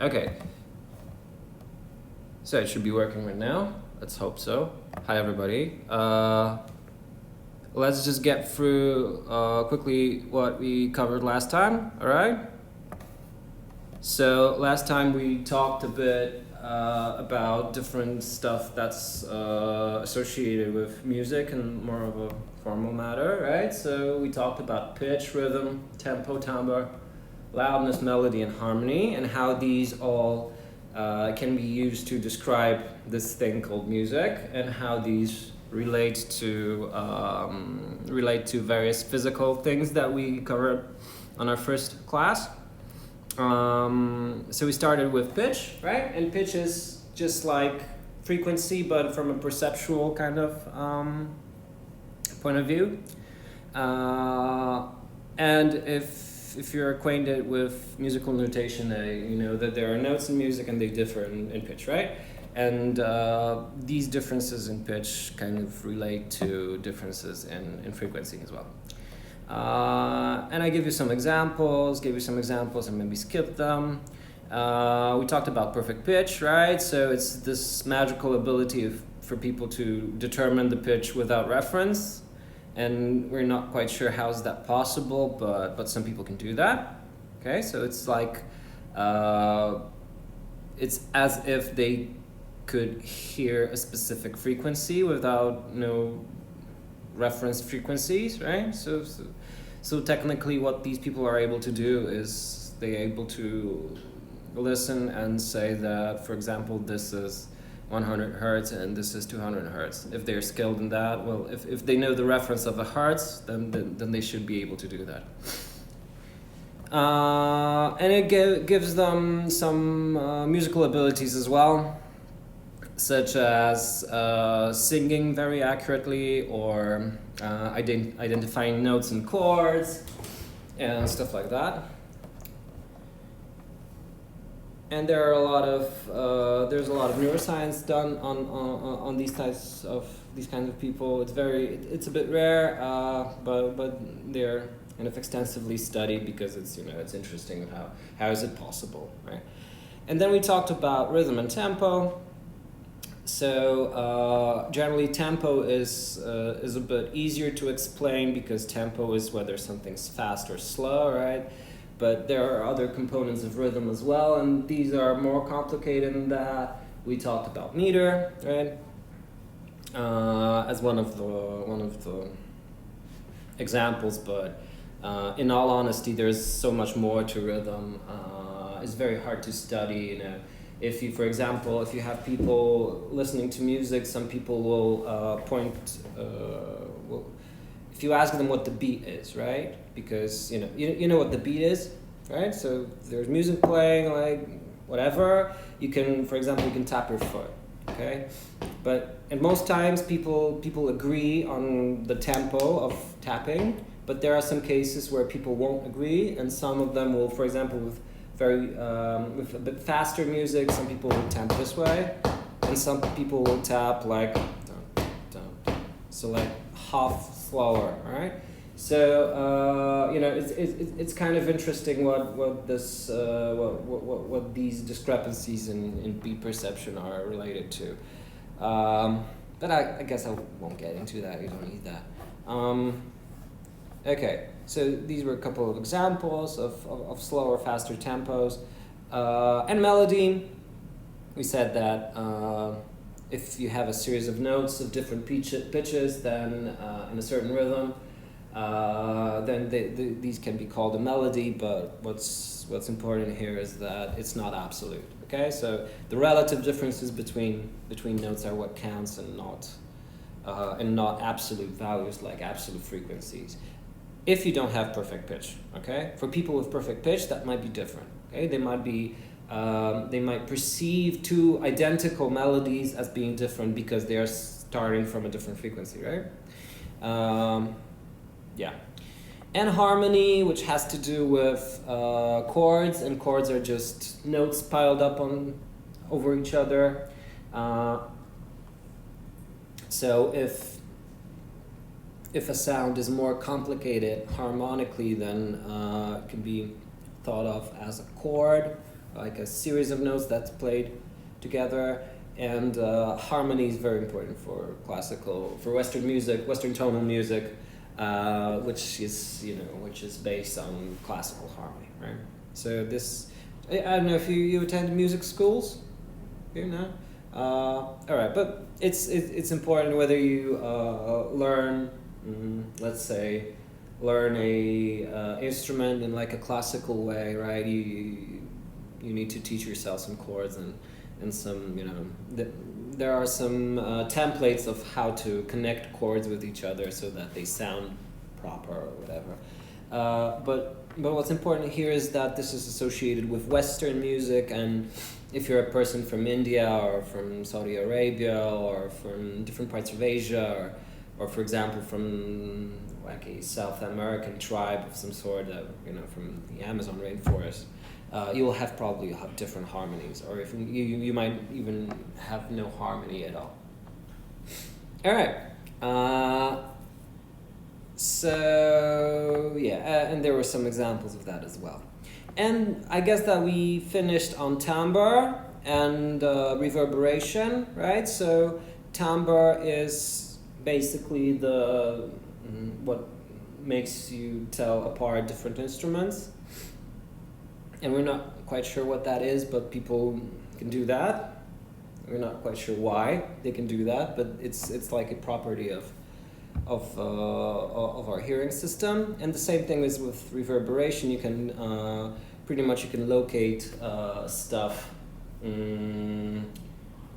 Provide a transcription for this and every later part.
Okay. So it should be working right now. Let's hope so. Hi everybody. Let's just get through quickly what we covered last time. All right. So last time we talked a bit about different stuff that's associated with music and more of a formal matter, right? So we talked about pitch, rhythm, tempo, timbre, loudness, melody, and harmony, and how these all can be used to describe this thing called music, and how these relate to various physical things that we covered on our first class. So we started with pitch, right? And pitch is just like frequency, but from a perceptual kind of point of view. And if you're acquainted with musical notation, you know that there are notes in music and they differ in pitch, right? And these differences in pitch kind of relate to differences in frequency as well. And I gave you some examples, and maybe skip them. We talked about perfect pitch, right? So it's this magical ability for people to determine the pitch without reference. And we're not quite sure how is that possible, but some people can do that. Okay, so it's like, it's as if they could hear a specific frequency without no reference frequencies, right? So technically what these people are able to do is they're able to listen and say that, for example, this is 100 hertz and this is 200 hertz. If they're skilled in that, well, if they know the reference of a hertz, then they should be able to do that. And it gives them some musical abilities as well, such as singing very accurately, or identifying notes and chords and stuff like that. And there are a lot of there's a lot of neuroscience done on these kinds of people. It's a bit rare, but they're kind of extensively studied because it's interesting how is it possible, right? And then we talked about rhythm and tempo. So generally tempo is a bit easier to explain because tempo is whether something's fast or slow, right? But there are other components of rhythm as well, and these are more complicated than that. We talked about meter, right? As one of the examples, but in all honesty, there's so much more to rhythm. It's very hard to study, If you, for example, if you have people listening to music, some people will if you ask them what the beat is, right? Because you know what the beat is, right? So there's music playing, like whatever. You can, for example, you can tap your foot, okay? And most times people agree on the tempo of tapping, but there are some cases where people won't agree, and some of them will, for example, with a bit faster music, some people will tap this way, and some people will tap like dun, dun, dun. So like half slower, right? So it's kind of interesting what these discrepancies in beat perception are related to. But I guess I won't get into that. You don't need that. Okay, so these were a couple of examples of slower, faster tempos. And melody, we said that if you have a series of notes of different pitches, then in a certain rhythm, then these can be called a melody, but what's important here is that it's not absolute, okay? So the relative differences between notes are what counts, and not absolute values like absolute frequencies. If you don't have perfect pitch, okay? For people with perfect pitch, that might be different, okay? They might perceive two identical melodies as being different because they are starting from a different frequency, right? Yeah. And harmony, which has to do with chords, and chords are just notes piled up over each other. So if a sound is more complicated harmonically, then it can be thought of as a chord, like a series of notes that's played together. And harmony is very important for Western music, Western tonal music, which is based on classical harmony, right? So this, I don't know if you attend music schools, you know. All right, but it's important whether you learn, let's say, learn a instrument in like a classical way, right? You need to teach yourself some chords and some, there are some templates of how to connect chords with each other so that they sound proper or whatever. But what's important here is that this is associated with Western music, and if you're a person from India or from Saudi Arabia or from different parts of Asia or for example from like a South American tribe of some sort, from the Amazon rainforest, you'll have different harmonies, or if you might even have no harmony at all. All right. So yeah, and there were some examples of that as well. And I guess that we finished on timbre and reverberation, right? So timbre is basically what makes you tell apart different instruments. And we're not quite sure what that is, but people can do that. We're not quite sure why they can do that, but it's like a property of our hearing system. And the same thing is with reverberation. You can pretty much locate stuff in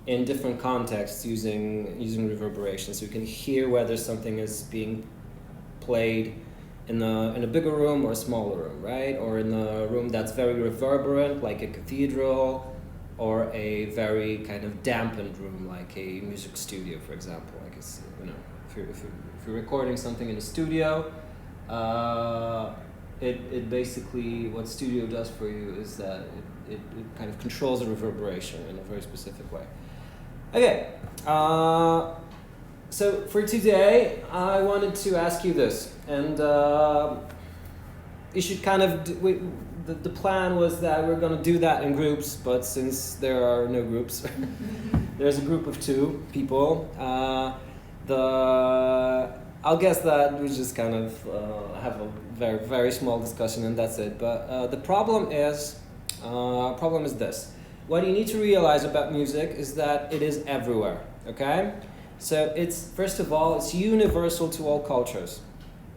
different contexts using reverberation. So you can hear whether something is being played in a bigger room or a smaller room, right? Or in a room that's very reverberant, like a cathedral, or a very kind of dampened room, like a music studio, for example. Like if you're recording something in a studio, it basically, what studio does for you is that it kind of controls the reverberation in a very specific way. Okay. So for today, I wanted to ask you this, and you should kind of. The plan was that we're going to do that in groups, but since there are no groups, there's a group of 2 people. I'll guess that we just kind of have a very, very small discussion, and that's it. But the problem is this: what you need to realize about music is that it is everywhere. Okay. So first of all, it's universal to all cultures,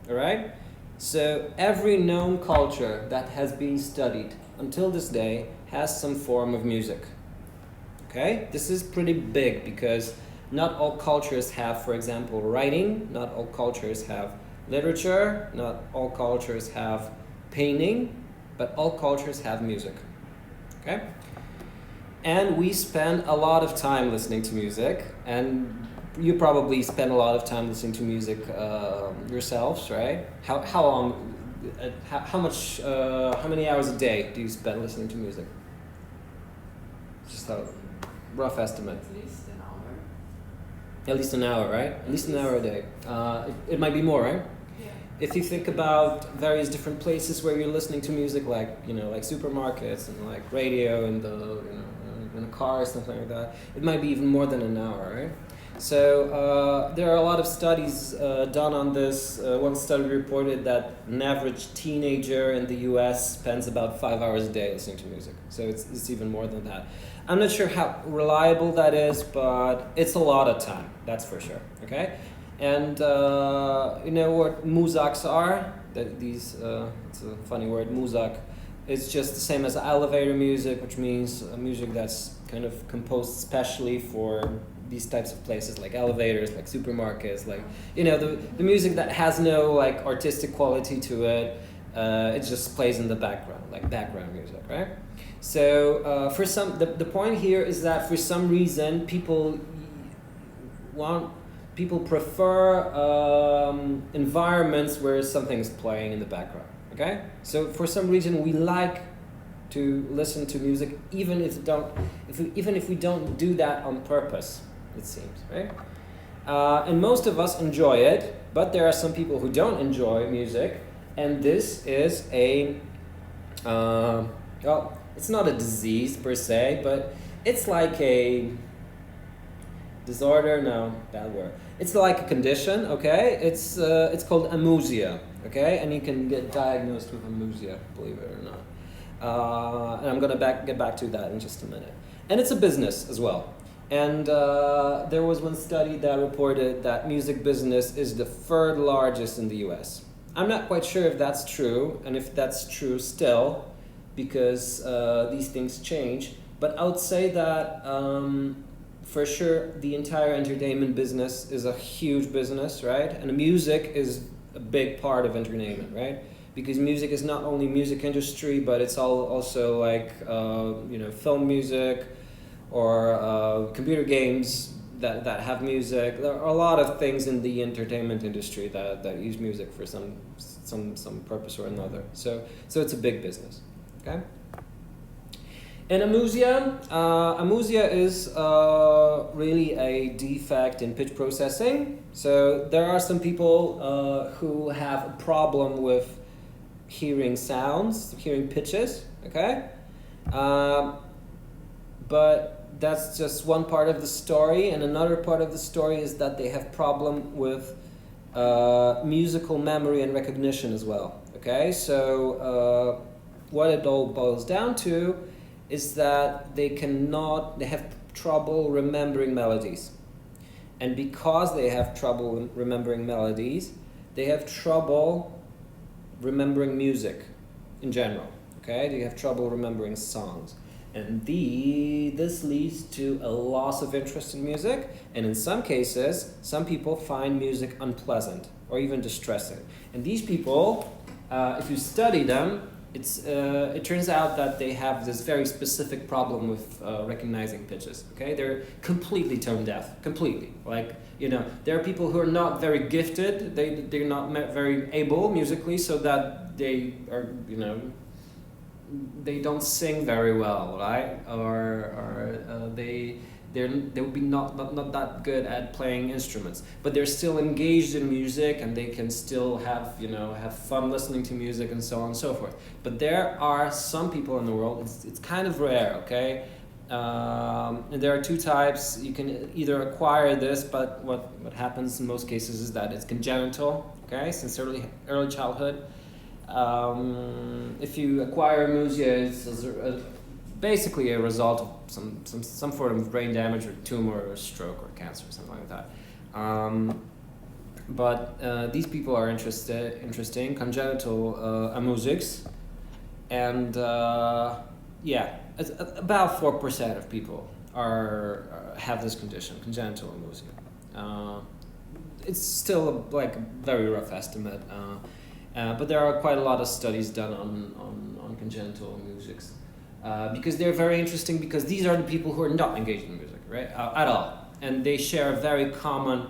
all right? So every known culture that has been studied until this day has some form of music, okay? This is pretty big because not all cultures have, for example, writing, not all cultures have literature, not all cultures have painting, but all cultures have music, okay? And we spend a lot of time listening to music, and you probably spend a lot of time listening to music yourselves, right? How long? How many hours a day do you spend listening to music? Just a rough estimate. At least an hour. At least an hour, right? At least an hour a day. It might be more, right? Yeah. If you think about various different places where you're listening to music, like supermarkets and like radio and in a car or something like that, it might be even more than an hour, right? So there are a lot of studies done on this. One study reported that an average teenager in the US spends about 5 hours a day listening to music. So it's even more than that. I'm not sure how reliable that is, but it's a lot of time, that's for sure, okay? And you know what muzaks are? It's a funny word, muzak. It's just the same as elevator music, which means music that's kind of composed specially for these types of places, like elevators, like supermarkets, like the music that has no like artistic quality to it. It just plays in the background, like background music, right? So the point here is that for some reason people prefer environments where something is playing in the background. Okay, so for some reason we like to listen to music even if we don't do that on purpose. It seems, right? And most of us enjoy it, but there are some people who don't enjoy music, and this is it's not a disease per se, but it's like a disorder. No, bad word. It's like a condition. Okay, it's called amusia. Okay, and you can get diagnosed with amusia, believe it or not. And I'm gonna get back to that in just a minute. And it's a business as well. And there was one study that reported that music business is the third largest in the U.S. I'm not quite sure if that's true, and if that's true still, because these things change. But I would say that for sure the entire entertainment business is a huge business, right? And music is a big part of entertainment, right? Because music is not only music industry, but it's also like film music, or computer games that have music. There are a lot of things in the entertainment industry that use music for some purpose or another. So it's a big business. Okay. And amusia is really a defect in pitch processing. So there are some people who have a problem with hearing sounds, hearing pitches. Okay. But that's just one part of the story, and another part of the story is that they have problem with musical memory and recognition as well. Okay, so what it all boils down to is that they have trouble remembering melodies, and because they have trouble remembering melodies, they have trouble remembering music in general. Okay, they have trouble remembering songs. And this leads to a loss of interest in music, and in some cases, some people find music unpleasant or even distressing. And these people, if you study them, it turns out that they have this very specific problem with recognizing pitches. Okay, they're completely tone deaf, completely. Like, there are people who are not very gifted. They're not very able musically, so that they are, they don't sing very well, right? Or they would be not that good at playing instruments, but they're still engaged in music, and they can still have fun listening to music and so on and so forth. But there are some people in the world, it's kind of rare, okay? And there are two types. You can either acquire this, but what happens in most cases is that it's congenital, okay, since early childhood. If you acquire amusia, it's basically a result of some sort of brain damage or tumor or stroke or cancer or something like that. But these people are interesting, congenital amusics, and about 4% of people have this condition, congenital amusia. It's still a very rough estimate. But there are quite a lot of studies done on congenital amusics, because they're very interesting, because these are the people who are not engaged in music, right, at all, and they share a very common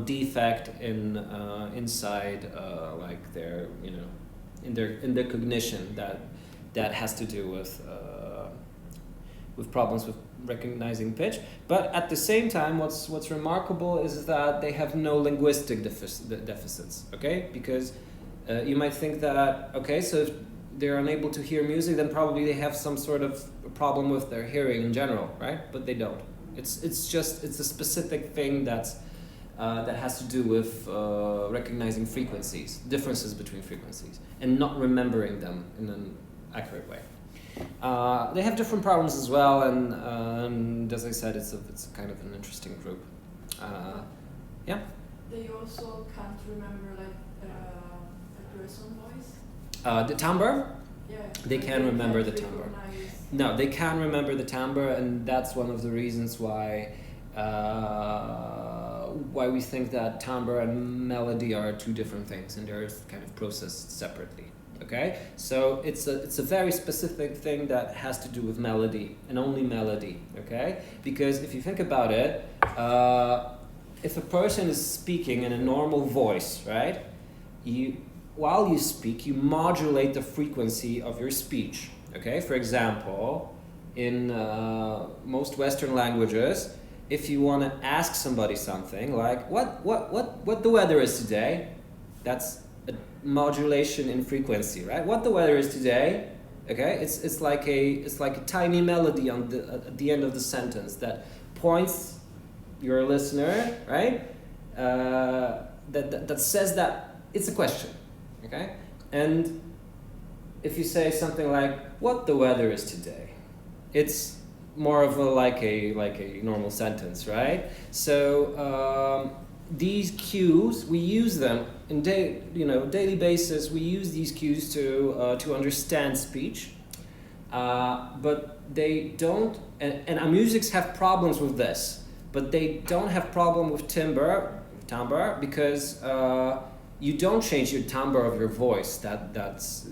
defect inside like their in their cognition that has to do with problems with recognizing pitch. But at the same time, what's remarkable is that they have no linguistic deficits. Okay, because you might think that, okay, so if they're unable to hear music, then probably they have some sort of problem with their hearing in general, right? But they don't. It's a specific thing that has to do with recognizing frequencies, differences between frequencies, and not remembering them in an accurate way. They have different problems as well, and as I said, it's kind of an interesting group. Yeah. They also can't remember person voice? The timbre? Yeah. They can remember the timbre. No, they can remember the timbre, and that's one of the reasons why we think that timbre and melody are two different things, and they're kind of processed separately. Okay, so it's a very specific thing that has to do with melody and only melody. Okay, because if you think about it, if a person is speaking in a normal voice, right, while you speak, you modulate the frequency of your speech. Okay, for example, in most Western languages, if you want to ask somebody something like what the weather is today, that's a modulation in frequency, right? What the weather is today Okay, it's like a tiny melody on the at the end of the sentence that points your listener, right? That says that it's a question. Okay, and if you say something like "What the weather is today," it's more of a like a normal sentence, right? So these cues, we use them in daily basis. We use these cues to understand speech, but they don't. And our musics have problems with this, but they don't have problem with timbre, because you don't change your timbre of your voice. That's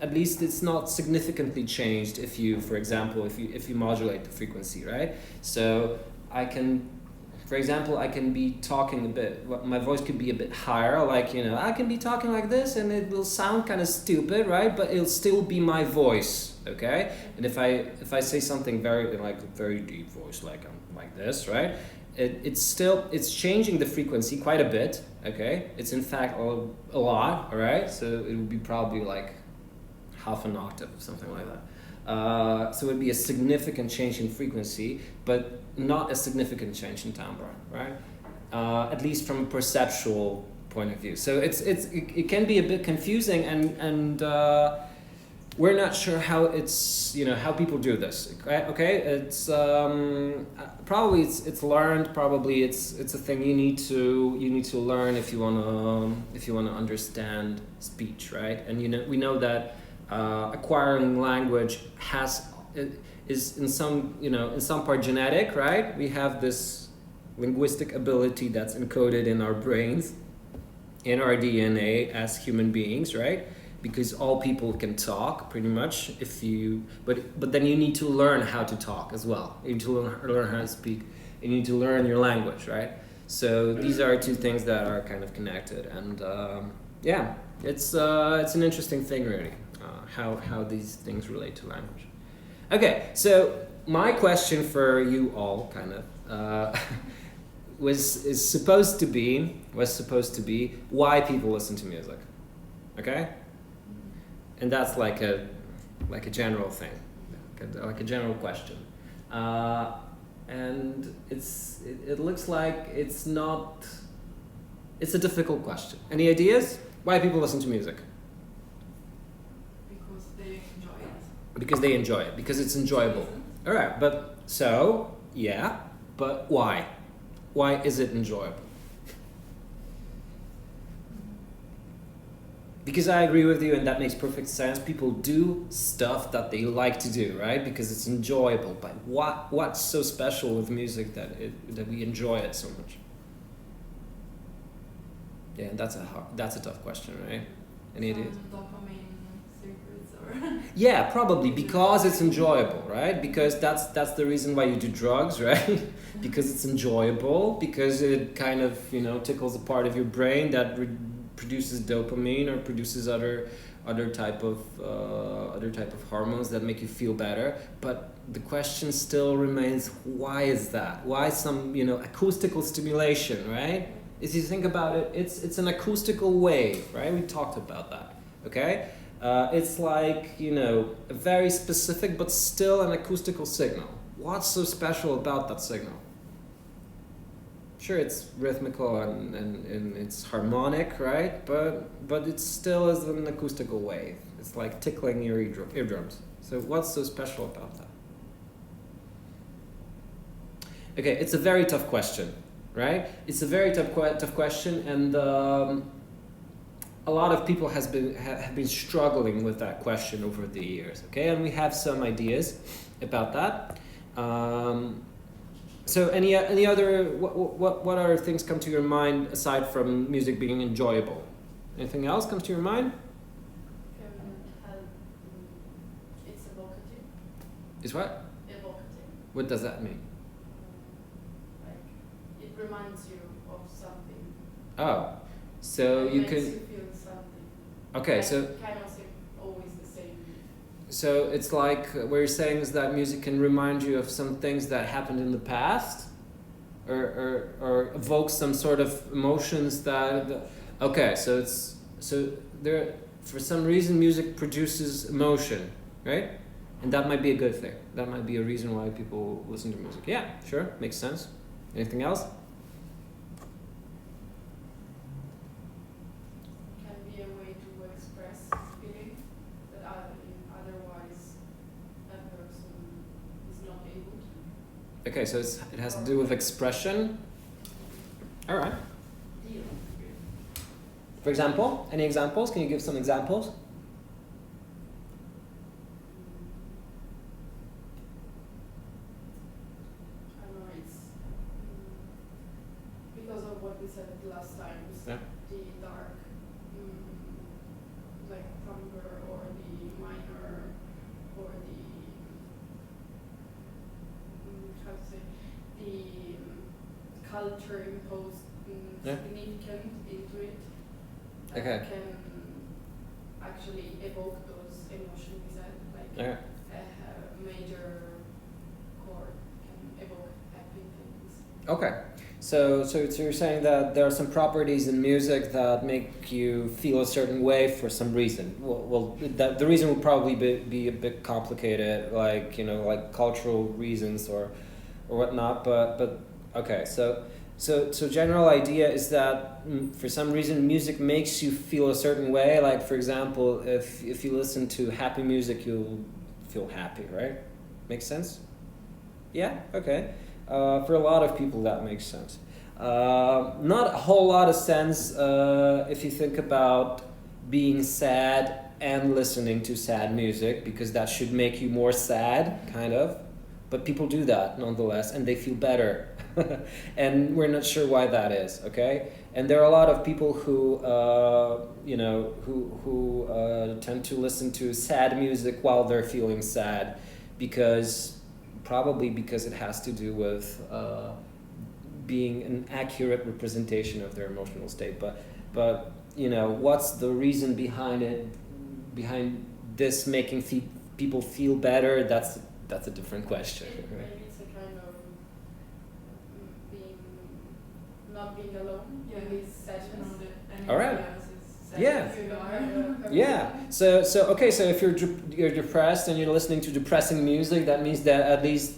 at least it's not significantly changed if you, for example, if you modulate the frequency, right? So I can, for example, I can be talking a bit, my voice could be a bit higher, like, I can be talking like this and it will sound kind of stupid, right? But it'll still be my voice, okay? And if I say something very deep voice, like this, right? It's changing the frequency quite a bit, okay? It's in fact a lot, all right? So it would be probably like half an octave, something like that. So it would be a significant change in frequency, but not a significant change in timbre, right? At least from a perceptual point of view. So it can be a bit confusing, and we're not sure how how people do this. Okay, it's probably it's learned. Probably it's a thing you need to learn if you wanna understand speech, right? And we know that acquiring language is in some part genetic, right? We have this linguistic ability that's encoded in our brains, in our DNA as human beings, right? Because all people can talk pretty much but then you need to learn how to talk as well. You need to learn how to speak. You need to learn your language, right? So these are two things that are kind of connected, and it's an interesting thing, really, how these things relate to language. Okay, so my question for you all, kind of, was supposed to be why people listen to music. Okay, and that's like a general thing, like a general question, and it looks like it's a difficult question. Any ideas why people listen to music? Because they enjoy it, because it's enjoyable. All right, but why? Why is it enjoyable? Because I agree with you, and that makes perfect sense. People do stuff that they like to do, right? Because it's enjoyable. But what's so special with music that we enjoy it so much? Yeah, and that's a tough question, right? Any ideas? Yeah, probably because it's enjoyable, right? Because that's the reason why you do drugs, right? Because it's enjoyable, because it kind of tickles a part of your brain that produces dopamine or produces other type of hormones that make you feel better. But the question still remains: why is that? Why some acoustical stimulation, right? If you think about it, it's an acoustical wave, right? We talked about that, okay? It's like, a very specific but still an acoustical signal. What's so special about that signal? Sure, it's rhythmical and it's harmonic, right? But it still is an acoustical wave. It's like tickling your eardrums. So what's so special about that? Okay, it's a very tough question, right? It's a very tough question, and a lot of people have been struggling with that question over the years, okay? And we have some ideas about that. So any other, what other things come to your mind aside from music being enjoyable? Anything else comes to your mind? It's evocative. It's what? Evocative. What does that mean? Like, it reminds you of something. Oh, so you makes can... you feel something. Okay, like, so... kind of always the same. So it's like what you're saying is that music can remind you of some things that happened in the past, or evoke some sort of emotions that. Okay, so there for some reason music produces emotion. right? And that might be a good thing. That might be a reason why people listen to music. Yeah, sure, makes sense. Anything else? Can be a way to express feeling that otherwise that person is not able to. Okay, so it has to do with expression. All right. Deal. For example, any examples? Can you give some examples? I don't know, it's because of what we said last time, Yeah. the dark, like thunder or the minor or the, how to say, the culture imposed Yeah. significant into it Okay. can actually evoke those emotions we said, like Okay. a major chord can evoke happy things. Okay. So you're saying that there are some properties in music that make you feel a certain way for some reason. Well the reason will probably be a bit complicated, like, you know, like cultural reasons or whatnot. But okay. So general idea is that for some reason music makes you feel a certain way. Like, for example, if you listen to happy music, you'll feel happy, right? Makes sense? Yeah. Okay. For a lot of people, that makes sense. Not a whole lot of sense if you think about being sad and listening to sad music, because that should make you more sad, kind of. But people do that nonetheless, and they feel better. And we're not sure why that is, okay? And there are a lot of people who, who tend to listen to sad music while they're feeling sad, probably because it has to do with being an accurate representation of their emotional state. But you know, what's the reason behind it? Behind this making people feel better? That's a different question. Right? Maybe it's a kind of not being alone in these sessions. All right. Yeah. You are, Yeah. So okay. So if you're depressed and you're listening to depressing music, that means that at least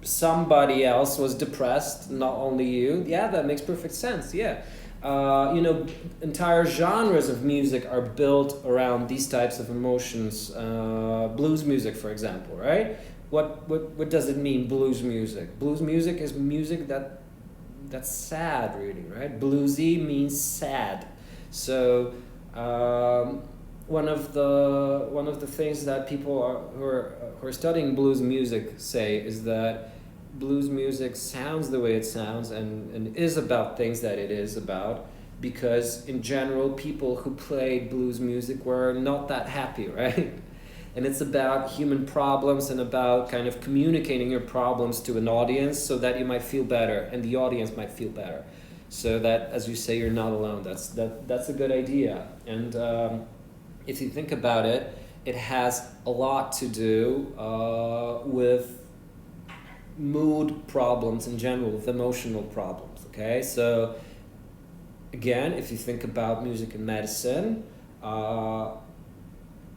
somebody else was depressed, not only you. Yeah, that makes perfect sense. Yeah. You know, entire genres of music are built around these types of emotions. Blues music, for example, right? What does it mean, blues music? Blues music is music that's sad, really, right? Bluesy means sad. So one of the things that people who are studying blues music say is that blues music sounds the way it sounds and is about things that it is about because in general people who played blues music were not that happy, right? And it's about human problems and about kind of communicating your problems to an audience so that you might feel better and the audience might feel better. So that, as you say, you're not alone. That's a good idea. And if you think about it, it has a lot to do with mood problems in general, with emotional problems, okay? So again, if you think about music and medicine,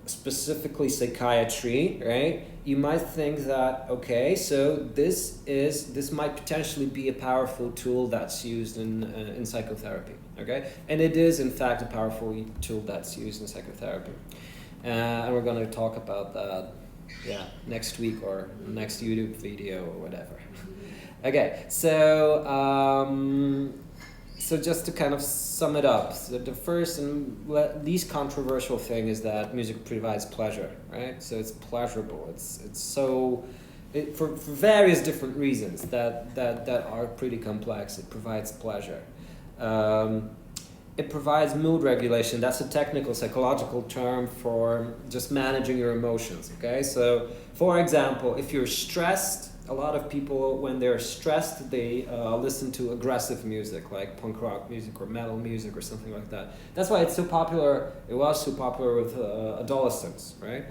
specifically psychiatry, right? You might think that, okay, so this might potentially be a powerful tool that's used in psychotherapy, okay? And it is in fact a powerful tool that's used in psychotherapy. And we're going to talk about that, yeah, next week or next YouTube video or whatever. Okay, so just to kind of sum it up, so the first and least controversial thing is that music provides pleasure, right? So it's pleasurable. For various different reasons that are pretty complex. It provides pleasure. It provides mood regulation. That's a technical psychological term for just managing your emotions, okay? So, for example, if you're stressed, a lot of people, when they're stressed, they listen to aggressive music, like punk rock music or metal music or something like that. That's why it's so popular. It was so popular with adolescents, right?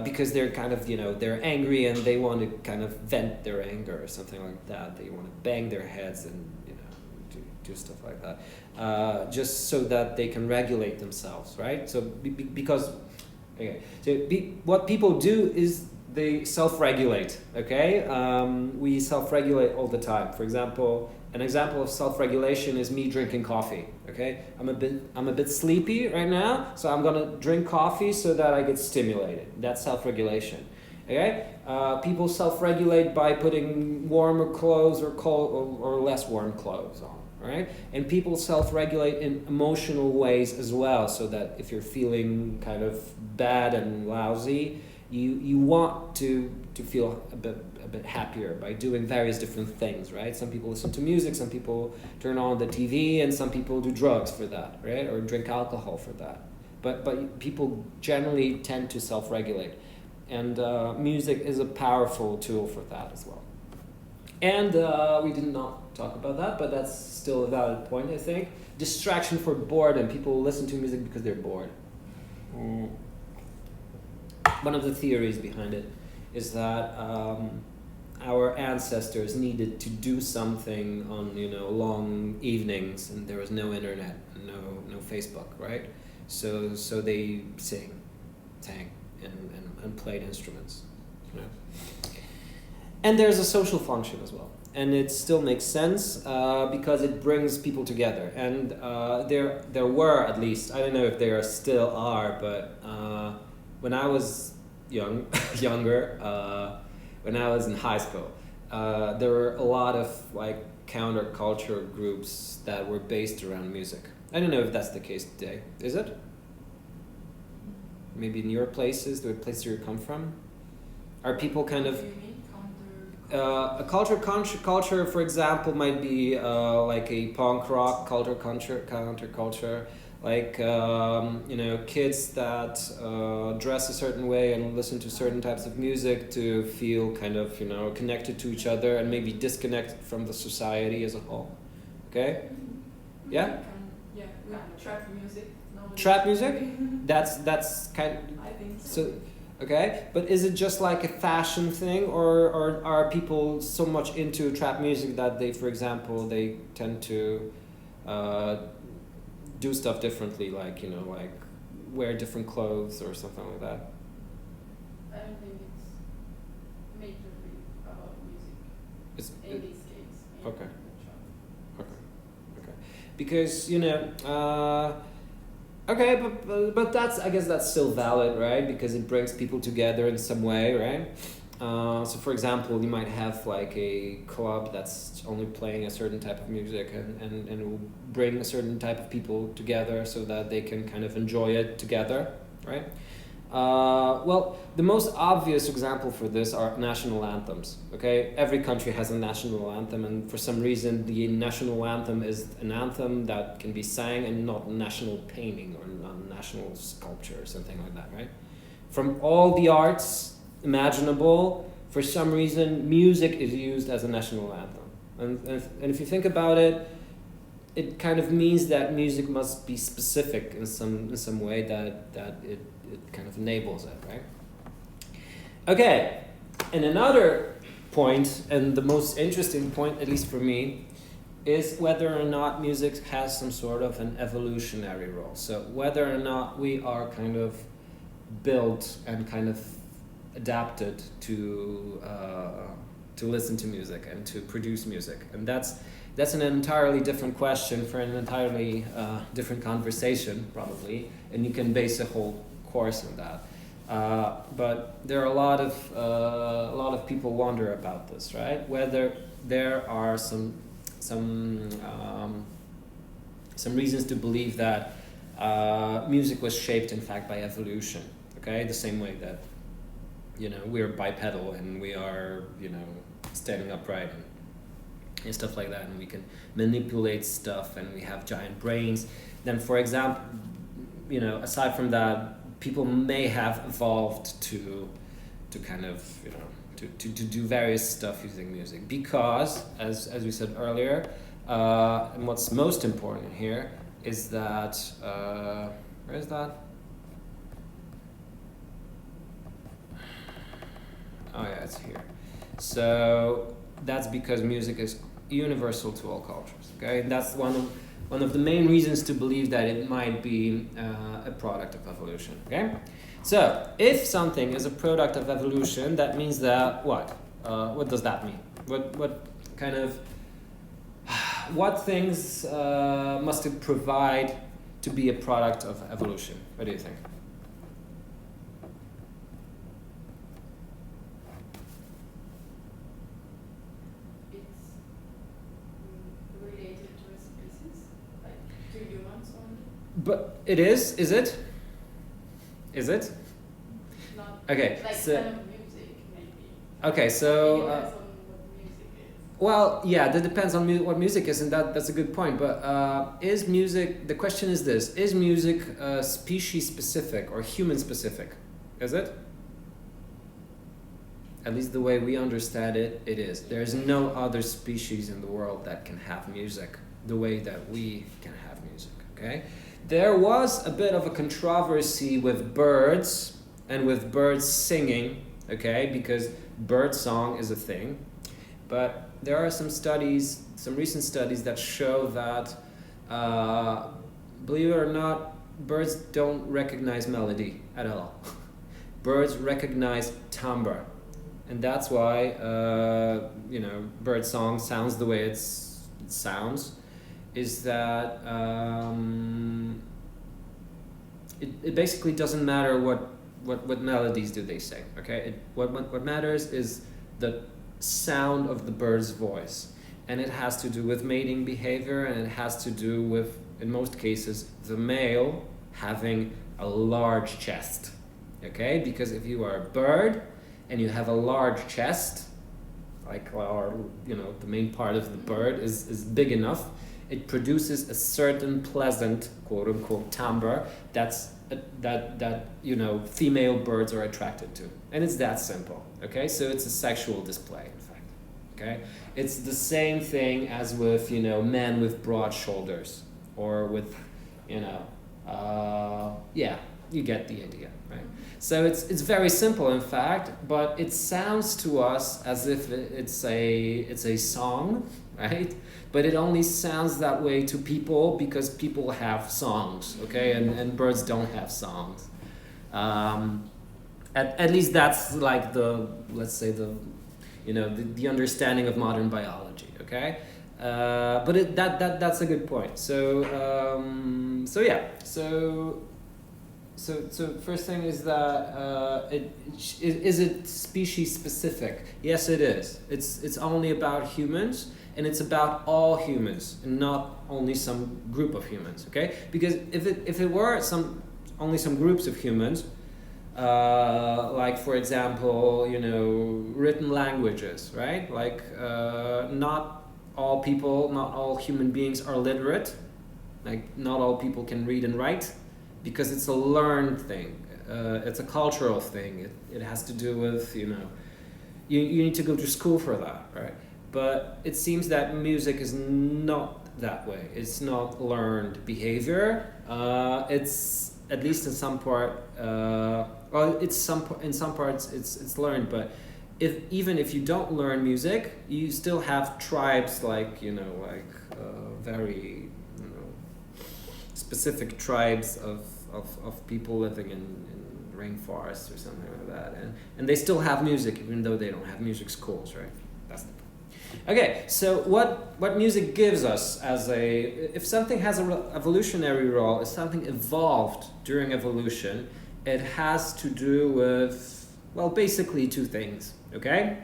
Because they're kind of, they're angry and they want to kind of vent their anger or something like that. They want to bang their heads and, do stuff like that, just so that they can regulate themselves, right? So because Okay. So what people do is they self-regulate. Okay. We self-regulate all the time. For example, an example of self-regulation is me drinking coffee. Okay. I'm a bit sleepy right now, so I'm gonna drink coffee so that I get stimulated. That's self-regulation. Okay. People self-regulate by putting warmer clothes or cold or less warm clothes on. Right? And people self-regulate in emotional ways as well, so that if you're feeling kind of bad and lousy, you want to feel a bit happier by doing various different things, right? Some people listen to music, some people turn on the TV, and some people do drugs for that, right? Or drink alcohol for that. But people generally tend to self-regulate, and music is a powerful tool for that as well. And we did not talk about that, but that's still a valid point, I think. Distraction for boredom. People listen to music because they're bored. One of the theories behind it is that our ancestors needed to do something on long evenings, and there was no internet, no Facebook, right? So they sang, and played instruments. And there's a social function as well. And it still makes sense because it brings people together. And there were, at least, I don't know if there still are, but when I was younger, when I was in high school, there were a lot of counterculture groups that were based around music. I don't know if that's the case today. Is it? Maybe in your places, the place you come from? Are people kind of... a culture, for example, might be like a punk rock counterculture, like kids that dress a certain way and listen to certain types of music to feel kind of connected to each other and maybe disconnected from the society as a whole. Okay, yeah. Yeah, trap music. Trap music. That's kind. I think so. Okay, but is it just like a fashion thing, or are people so much into trap music that they, for example, they tend to do stuff differently, like wear different clothes or something like that? I don't think it's majorly about music in these cases. Okay. Because okay, but that's, I guess that's still valid, right? Because it brings people together in some way, right? So for example, you might have like a club that's only playing a certain type of music and it will bring a certain type of people together so that they can kind of enjoy it together, right? Well, the most obvious example for this are national anthems, okay? Every country has a national anthem, and for some reason the national anthem is an anthem that can be sang and not national painting or national sculpture or something like that, right? From all the arts imaginable, for some reason music is used as a national anthem. And if you think about it, it kind of means that music must be specific in some way that it kind of enables it, right? Okay, and another point, and the most interesting point, at least for me, is whether or not music has some sort of an evolutionary role. So whether or not we are kind of built and kind of adapted to listen to music and to produce music, and that's an entirely different question for an entirely different conversation, probably, and you can base a whole course on that. But there are a lot of people wonder about this, right? Whether there are some reasons to believe that music was shaped, in fact, by evolution. Okay, the same way that we're bipedal and we are standing upright and stuff like that, and we can manipulate stuff and we have giant brains. Then, for example, aside from that, people may have evolved to kind of to do various stuff using music because, as we said earlier, and what's most important here is that where is that? Oh yeah, it's here. So that's because music is universal to all cultures. Okay, and that's one of the main reasons to believe that it might be a product of evolution. Okay, So, if something is a product of evolution, that means that what? What does that mean? What kind of what things must it provide to be a product of evolution? What do you think? It's related to a species, like to humans only. But it is it? Is it? Not Okay, like so kind of music, maybe. okay, so Depends on what music is. well, yeah, that depends on what music is, and that's a good point. But is music? The question is this: is music species specific or human specific? Is it? At least the way we understand it, it is. There is no other species in the world that can have music the way that we can have music. Okay. There was a bit of a controversy with birds and with birds singing, okay, because bird song is a thing. But there are some studies, some recent studies that show that, believe it or not, birds don't recognize melody at all. Birds recognize timbre. And that's why, bird song sounds the way it sounds. Is that it basically doesn't matter what melodies do they sing, okay? What matters is the sound of the bird's voice, and it has to do with mating behavior, and it has to do with, in most cases, the male having a large chest, okay? Because if you are a bird and you have a large chest, like the main part of the bird is big enough, it produces a certain pleasant, quote unquote, timbre that female birds are attracted to, and it's that simple. Okay, so it's a sexual display, in fact. Okay, it's the same thing as with men with broad shoulders, or with you get the idea, right? So it's very simple, in fact, but it sounds to us as if it's a song, right? But it only sounds that way to people because people have songs, okay? And birds don't have songs. At least that's like let's say the understanding of modern biology, okay? But that's a good point. So first thing is that is it species specific? Yes, it is. It's only about humans, and it's about all humans, and not only some group of humans. Okay? Because if it were only some groups of humans, like for example, written languages, right? Like not all people, not all human beings are literate. Like not all people can read and write. Because it's a learned thing, it's a cultural thing. It has to do with you need to go to school for that, right? But it seems that music is not that way. It's not learned behavior. It's at least in some part. In some parts it's learned. But even if you don't learn music, you still have tribes very specific tribes of people living in rainforests or something like that, and they still have music even though they don't have music schools, right? That's the point. Okay, so what music gives us if something has an evolutionary role, if something evolved during evolution, it has to do with, well, basically two things, okay?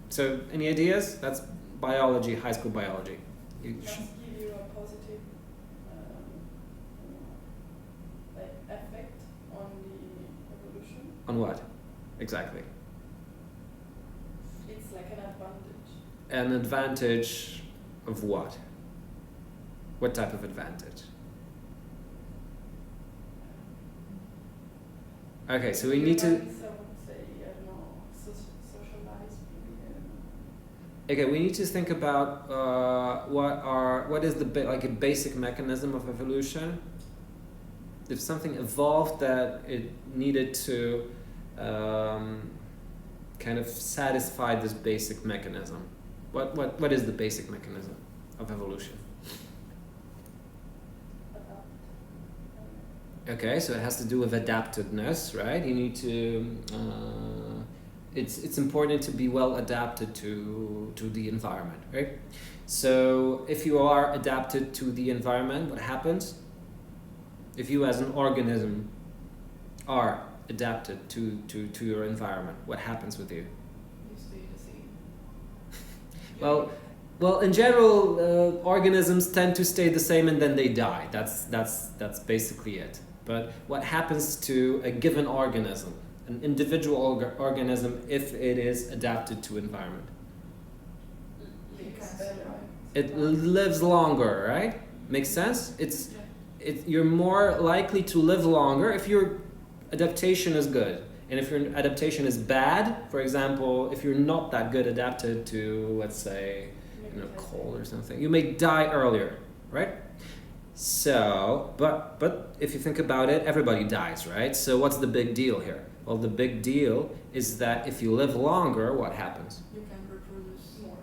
So any ideas? That's biology, high school biology. Just give you a positive effect on the evolution. On what? Exactly. It's like an advantage. An advantage of what? What type of advantage? Okay, so we need to. I would say, I don't know, socialize, maybe, I don't know. Okay, we need to think about what is a basic mechanism of evolution. If something evolved that it needed to kind of satisfy this basic mechanism, what is the basic mechanism of evolution? Okay, so it has to do with adaptedness, right? You need to. It's important to be well adapted to the environment, right? So if you are adapted to the environment, what happens? If you as an organism are adapted to your environment, what happens with you? You stay the same. Well, in general, organisms tend to stay the same and then they die. That's basically it. But what happens to a given organism, an individual organism, if it is adapted to environment? It lives longer, right? Makes sense? You're more likely to live longer if your adaptation is good. And if your adaptation is bad, for example, if you're not that good adapted to, let's say, cold or something, you may die earlier, right? So, but if you think about it, everybody dies, right? So what's the big deal here? Well, the big deal is that if you live longer, what happens? You can reproduce more.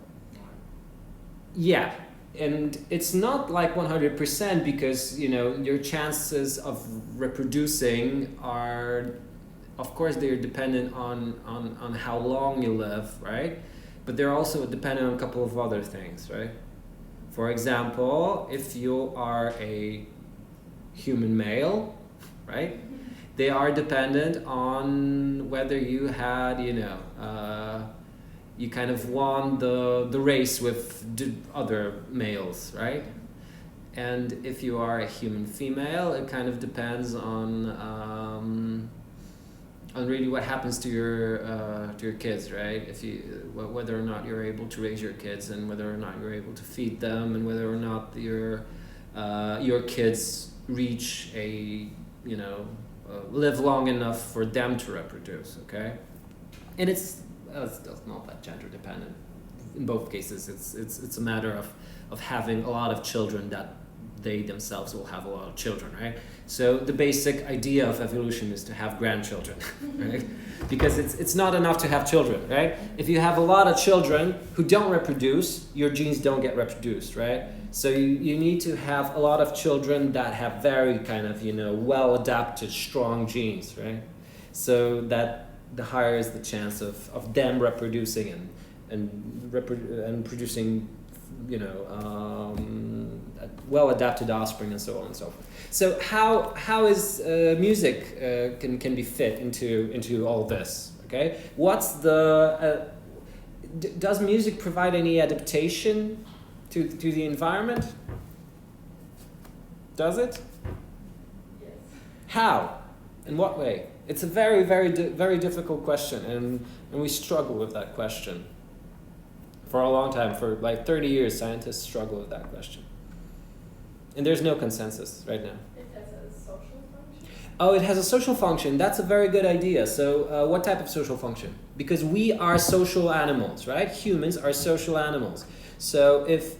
Yeah, and it's not like 100% because, your chances of reproducing are, of course, they're dependent on how long you live, right? But they're also dependent on a couple of other things, right? For example, if you are a human male, right? They are dependent on whether you had, you kind of won the race with other males, right? And if you are a human female, it kind of depends on really what happens to your kids, right? If you whether or not you're able to raise your kids, and whether or not you're able to feed them, and whether or not your kids reach live long enough for them to reproduce. Okay, and it's not that gender dependent. In both cases, it's a matter of having a lot of children that they themselves will have a lot of children, right? So the basic idea of evolution is to have grandchildren, right? Because it's not enough to have children, right? If you have a lot of children who don't reproduce, your genes don't get reproduced, right? So you need to have a lot of children that have very kind of, well-adapted, strong genes, right? So that the higher is the chance of them reproducing and producing, well-adapted offspring and so on and so forth. So how is music can be fit into all this? Okay, what's the does music provide any adaptation to the environment? Does it? Yes. How? In what way? It's a very, very difficult question, and we struggle with that question. For a long time, for like 30 years, scientists struggle with that question. And there's no consensus right now. It has a social function? Oh, it has a social function. That's a very good idea. So what type of social function? Because we are social animals, right? Humans are social animals. So if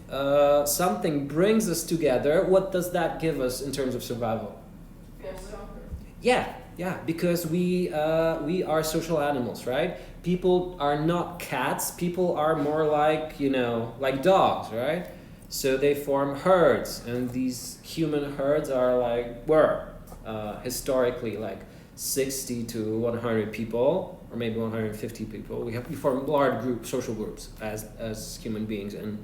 something brings us together, what does that give us in terms of survival? Feel stronger. Yeah, because we are social animals, right? People are not cats. People are more like, like dogs, right? So they form herds, and these human herds are were historically like 60 to 100 people, or maybe 150 people. We form large social groups as human beings, and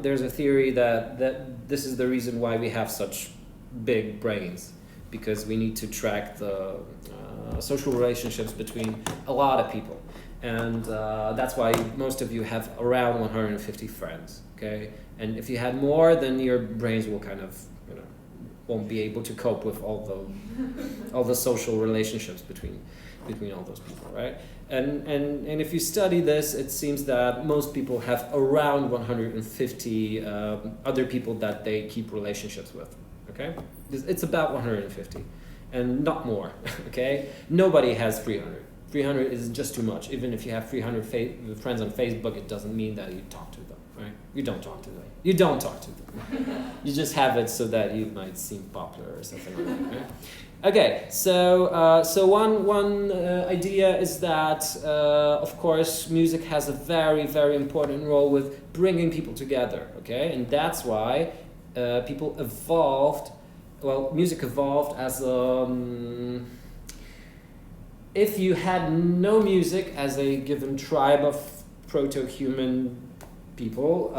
there's a theory that this is the reason why we have such big brains, because we need to track the social relationships between a lot of people, and that's why most of you have around 150 friends. Okay, and if you had more, then your brains will kind of won't be able to cope with all the social relationships between all those people, right? And if you study this, it seems that most people have around 150 other people that they keep relationships with. Okay, it's about 150, and not more. Okay, nobody has 300. 300 is just too much. Even if you have 300 friends on Facebook, it doesn't mean that you talk to them, right? You don't talk to them. You don't talk to them. You just have it so that you might seem popular or something like that, right? Okay, so one idea is that, of course, music has a very, very important role with bringing people together, okay? And that's why people evolved well, music evolved as if you had no music as a given tribe of proto-human people,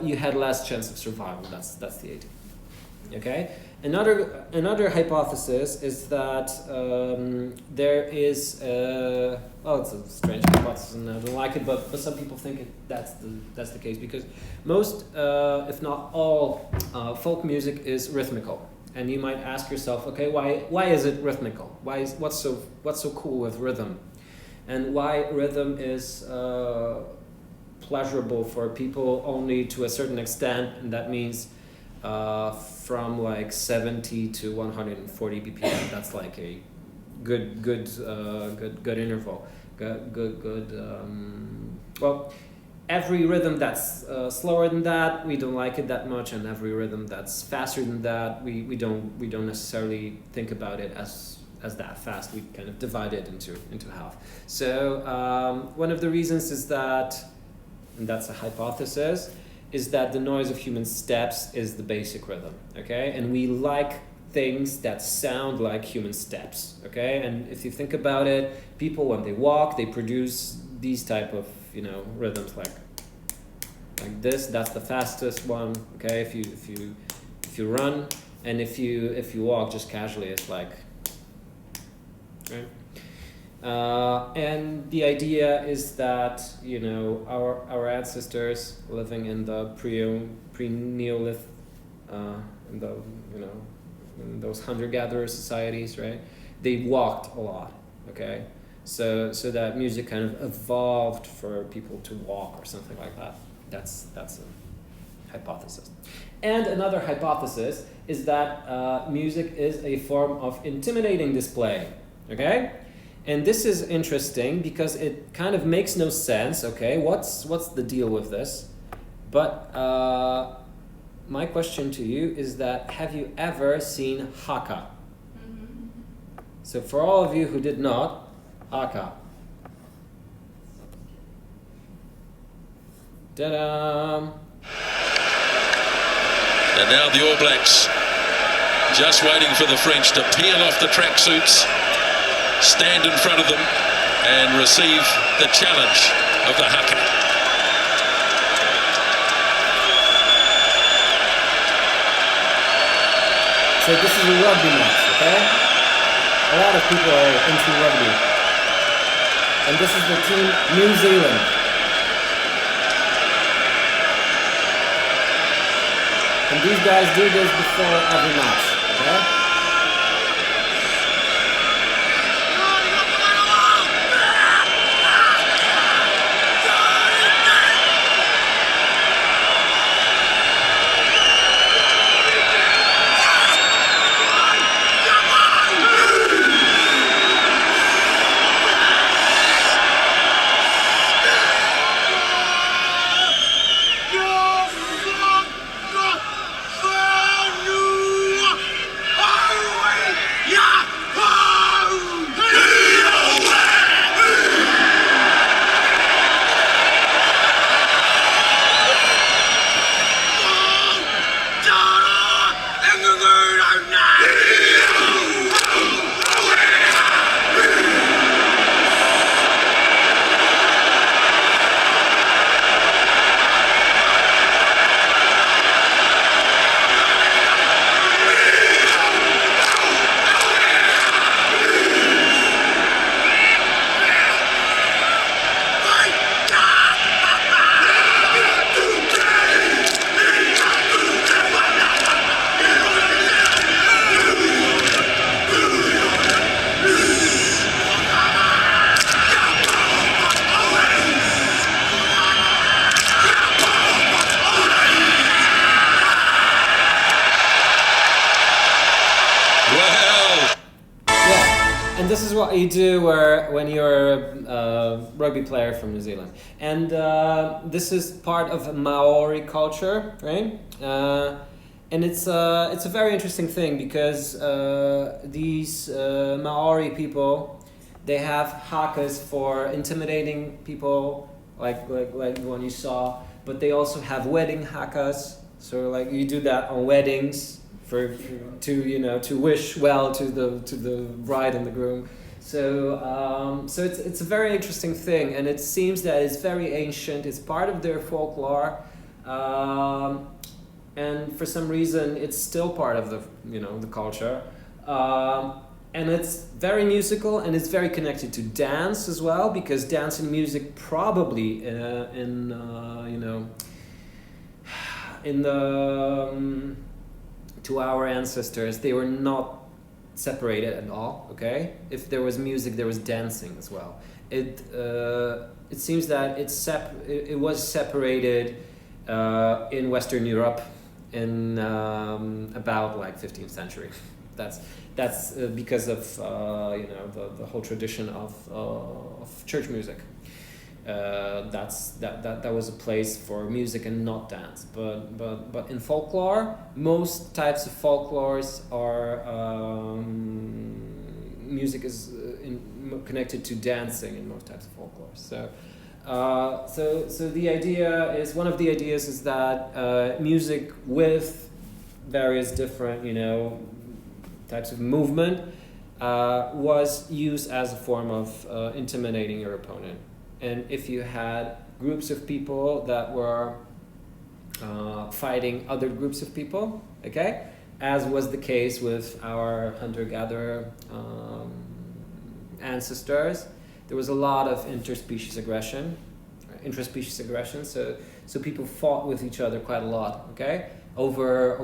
you had less chance of survival. That's the idea. Okay. Another hypothesis is that there is well, it's a strange hypothesis and I don't like it, but some people think that's the case because most, if not all, folk music is rhythmical, and you might ask yourself, okay, why is it rhythmical? What's so cool with rhythm, and why rhythm is pleasurable for people only to a certain extent, and that means from like 70 to 140 BPM. That's like a good interval. Well, every rhythm that's slower than that, we don't like it that much, and every rhythm that's faster than that, we don't necessarily think about it as that fast. We kind of divide it into half. So one of the reasons is that, and that's a hypothesis, is that the noise of human steps is the basic rhythm, okay? And we like things that sound like human steps, okay? And if you think about it, people when they walk, they produce these type of, rhythms like this. That's the fastest one, okay? If you run, and if you walk just casually, it's like, right? And the idea is that our ancestors living in the pre-Neolith, in those hunter-gatherer societies, right? They walked a lot, okay? So that music kind of evolved for people to walk or something like that. That's a hypothesis. And another hypothesis is that music is a form of intimidating display, okay? And this is interesting because it kind of makes no sense, okay? What's the deal with this? But my question to you is that, have you ever seen Haka? Mm-hmm. So for all of you who did not, Haka. Ta-da! And now the All Blacks just waiting for the French to peel off the tracksuits, stand in front of them and receive the challenge of the haka. So this is a rugby match, okay? A lot of people are into rugby. And this is the team New Zealand. And these guys do this before every match, okay? And this is what you do when you're a rugby player from New Zealand. And this is part of Maori culture, right? And it's a very interesting thing because these Maori people, they have hakas for intimidating people, like the one you saw, but they also have wedding hakas. So like you do that on weddings to wish well to the bride and the groom. So it's a very interesting thing, and it seems that it's very ancient. It's part of their folklore, and for some reason it's still part of the culture. And it's very musical, and it's very connected to dance as well, because dance and music probably to our ancestors, they were not separated at all. Okay, if there was music, there was dancing as well. It seems that it was separated in Western Europe in about like 15th century. That's because of the whole tradition of church music. That was a place for music and not dance. But in folklore, most types of folklores are music is connected to dancing in most types of folklore. So the idea is, one of the ideas is that music with various different types of movement was used as a form of intimidating your opponent. And if you had groups of people that were fighting other groups of people, okay, as was the case with our hunter-gatherer ancestors, there was a lot of interspecies aggression. So people fought with each other quite a lot, okay, over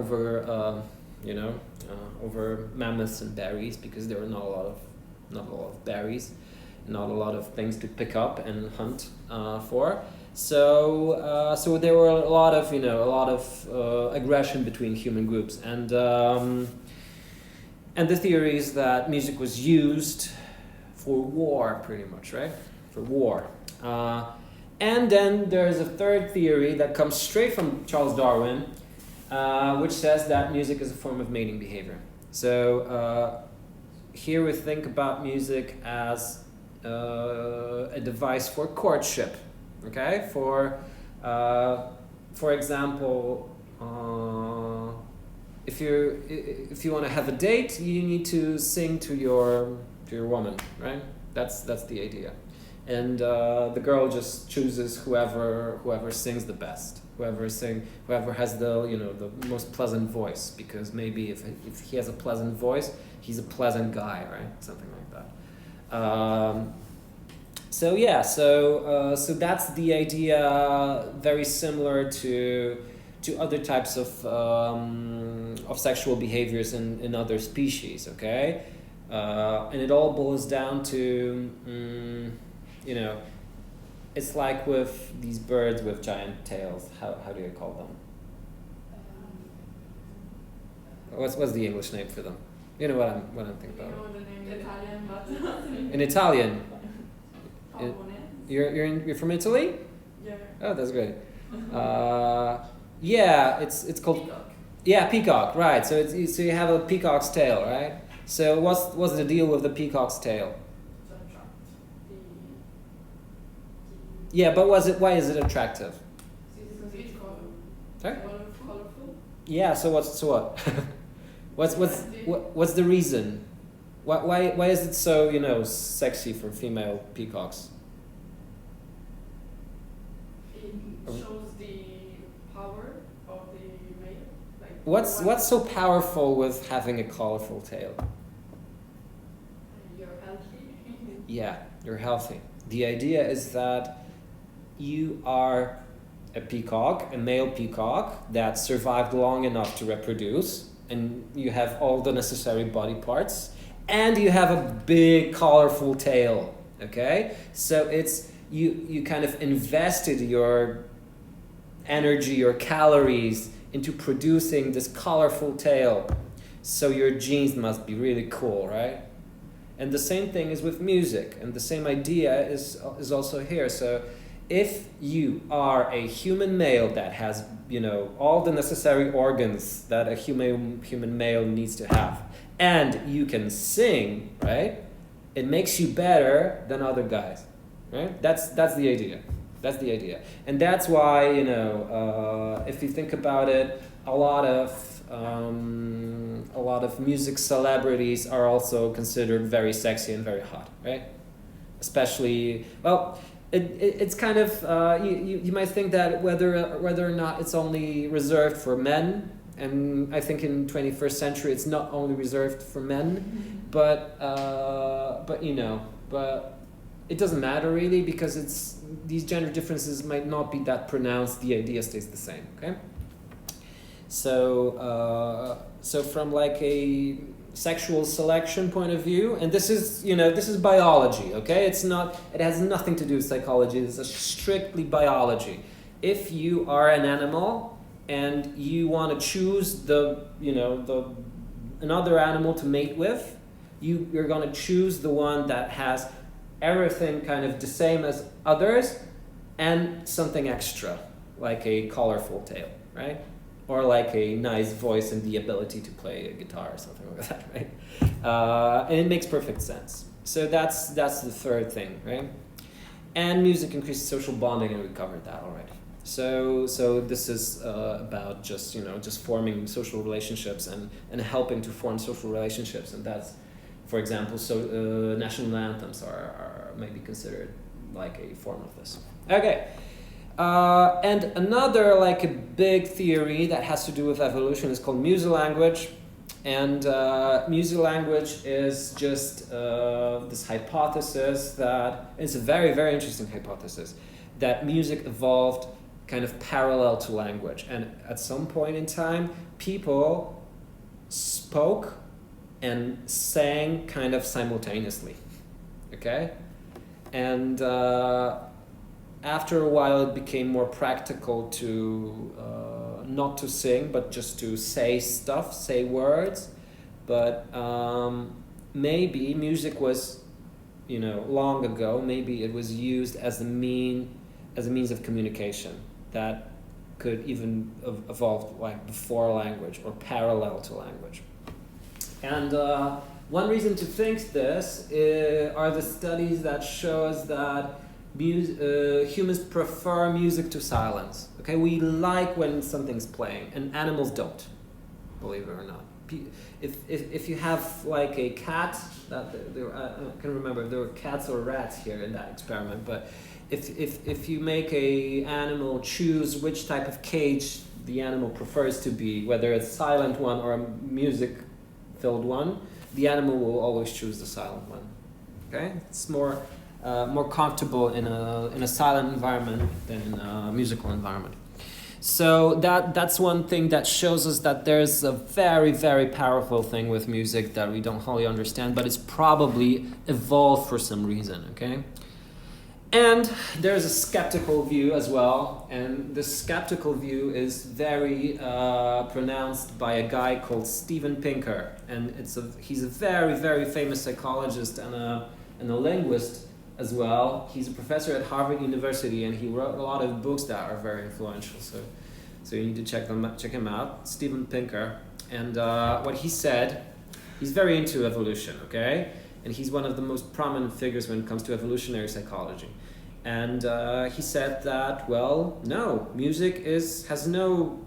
mammoths and berries, because there were not a lot of berries, not a lot of things to pick up and hunt for. So there were a lot of aggression between human groups, and the theory is that music was used for war, pretty much, right? For war. And then there's a third theory that comes straight from Charles Darwin, which says that music is a form of mating behavior. So here we think about music as a device for courtship. Okay, for example, if you want to have a date, you need to sing to your woman, right? That's the idea, and the girl just chooses whoever sings the best. Whoever has the most pleasant voice, because maybe if he has a pleasant voice, he's a pleasant guy, right? Something like that. So that's the idea. Very similar to other types of sexual behaviors in other species. Okay, and it all boils down to it's like with these birds with giant tails. How do you call them? What's the English name for them? You know what I'm thinking about. You know the name in Italian, but In Italian. Pavone. You're from Italy? Yeah. Oh, that's great. Yeah, it's called Peacock. Yeah, peacock. Right. So so you have a peacock's tail, right? So what's the deal with the peacock's tail? To attract Yeah, but why is it attractive? it's Sorry? colorful. Yeah. So what? what's the reason? Why is it so sexy for female peacocks? It shows the power of the male. Like What's so powerful with having a colorful tail? You're healthy. Yeah, you're healthy. The idea is that you are a peacock, a male peacock that survived long enough to reproduce, and you have all the necessary body parts, and you have a big colorful tail. Okay, so it's you kind of invested your energy, your calories into producing this colorful tail. So your genes must be really cool, right? And the same thing is with music, and the same idea is also here. So if you are a human male that has all the necessary organs that a human male needs to have, and you can sing, right? It makes you better than other guys, right? That's the idea. That's the idea, and that's why if you think about it, a lot of music celebrities are also considered very sexy and very hot, right? Especially, well, it's kind of you might think that whether or not it's only reserved for men, and I think in 21st century it's not only reserved for men, but it doesn't matter really, because these gender differences might not be that pronounced. The idea stays the same. Okay. So from like a sexual selection point of view, and this is biology. Okay, it has nothing to do with psychology. This is strictly biology. If you are an animal and you want to choose another animal to mate with, you're going to choose the one that has everything kind of the same as others and something extra, like a colorful tail, right? Or like a nice voice and the ability to play a guitar or something like that, right? And it makes perfect sense. So that's the third thing, right? And music increases social bonding, and we covered that already. So this is about just forming social relationships and helping to form social relationships, and that's, for example, national anthems are maybe considered like a form of this. Okay. And another like a big theory that has to do with evolution is called musilanguage. And musilanguage is just this hypothesis that it's a very, very interesting hypothesis that music evolved kind of parallel to language. And at some point in time, people spoke and sang kind of simultaneously. Okay? And after a while, it became more practical to not to sing, but just to say words. But maybe music was, long ago, maybe it was used as a means of communication that could even evolve like before language or parallel to language. And one reason to think this are the studies that shows that humans prefer music to silence. Okay, we like when something's playing, and animals don't, believe it or not. If you have like a cat, I can't remember if there were cats or rats here in that experiment, but if you make a animal choose which type of cage the animal prefers to be, whether it's a silent one or a music-filled one, the animal will always choose the silent one. Okay, it's more comfortable in a silent environment than in a musical environment. So that's one thing that shows us that there's a very, very powerful thing with music that we don't wholly understand, but it's probably evolved for some reason, okay? And there's a skeptical view as well, and the skeptical view is very pronounced by a guy called Steven Pinker, and he's a very, very famous psychologist and a linguist as well. He's a professor at Harvard University, and he wrote a lot of books that are very influential. So you need to check him out, Steven Pinker. And what he said, he's very into evolution, okay? And he's one of the most prominent figures when it comes to evolutionary psychology. And he said that, well, no, music has no,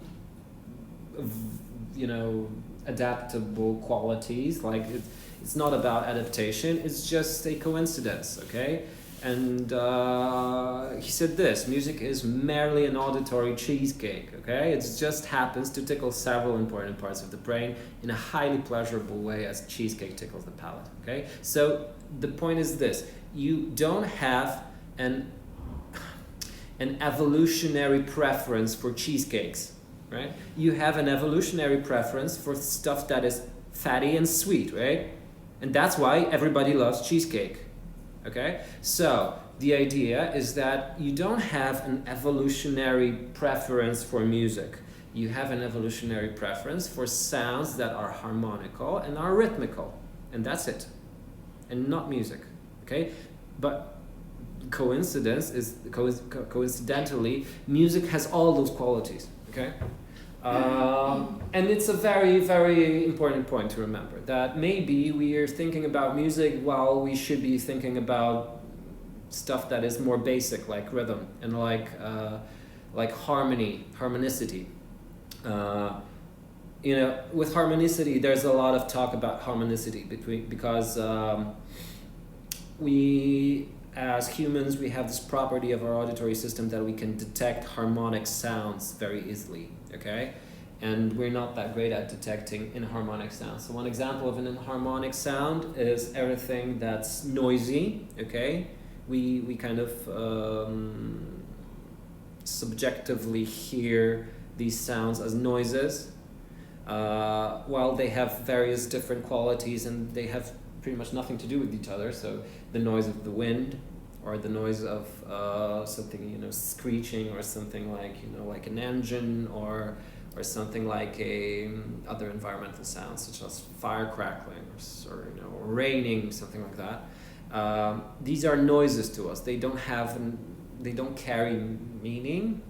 adaptable qualities. Like it's not about adaptation. It's just a coincidence, okay? And he said this: music is merely an auditory cheesecake, okay? It just happens to tickle several important parts of the brain in a highly pleasurable way, as cheesecake tickles the palate, okay? So the point is this: you don't have an evolutionary preference for cheesecakes, right? You have an evolutionary preference for stuff that is fatty and sweet, right? And that's why everybody loves cheesecake, okay? So the idea is that you don't have an evolutionary preference for music. You have an evolutionary preference for sounds that are harmonical and are rhythmical, and that's it, and not music, okay? But coincidentally, music has all those qualities, okay? And it's a very, very important point to remember, that maybe we are thinking about music while we should be thinking about stuff that is more basic, like rhythm and like harmonicity. you know, with harmonicity, there's a lot of talk about harmonicity because we, as humans, we have this property of our auditory system that we can detect harmonic sounds very easily, okay? And we're not that great at detecting inharmonic sounds. So one example of an inharmonic sound is everything that's noisy, okay? We kind of subjectively hear these sounds as noises, while they have various different qualities and they have pretty much nothing to do with each other. So the noise of the wind, or the noise of something, you know, screeching, or something like, you know, like an engine, or something like other environmental sounds such as fire crackling, or you know, raining, something like that. These are noises to us. They don't carry meaning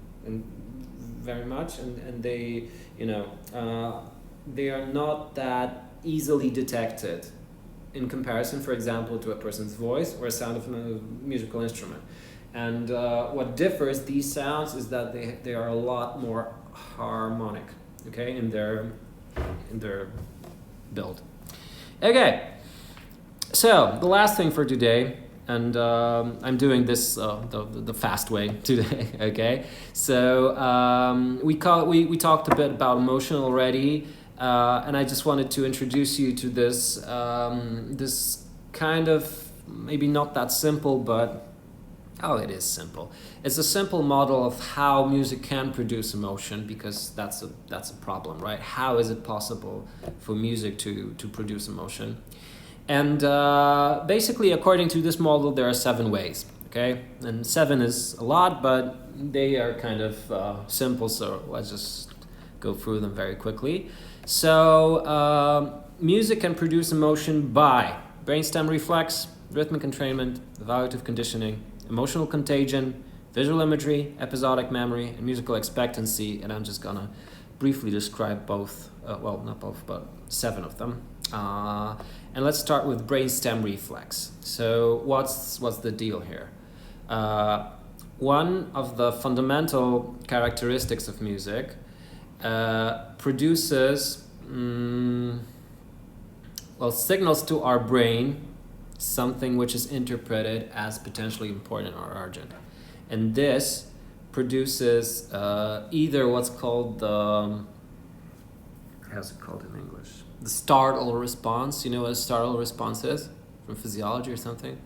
very much, and they, you know, they are not that easily detected in comparison, for example, to a person's voice or a sound of a musical instrument. And what differs these sounds is that they are a lot more harmonic, okay, in their build. Okay, so the last thing for today, and I'm doing this the fast way today. Okay, so we talked a bit about emotion already, and I just wanted to introduce you to this this kind of, maybe not that simple, but it is simple. It's a simple model of how music can produce emotion, because that's a problem, right? How is it possible for music to produce emotion? And basically, according to this model, there are 7 ways, okay? And 7 is a lot, but they are kind of simple, so let's just go through them very quickly. So music can produce emotion by brainstem reflex, rhythmic entrainment, evaluative conditioning, emotional contagion, visual imagery, episodic memory, and musical expectancy. And I'm just gonna briefly describe both, well, not both, but 7 of them. And let's start with brainstem reflex. So what's the deal here? One of the fundamental characteristics of music produces signals to our brain something which is interpreted as potentially important or urgent. And this produces either what's called the, how's it called in English? The startle response. You know what a startle response is from physiology or something?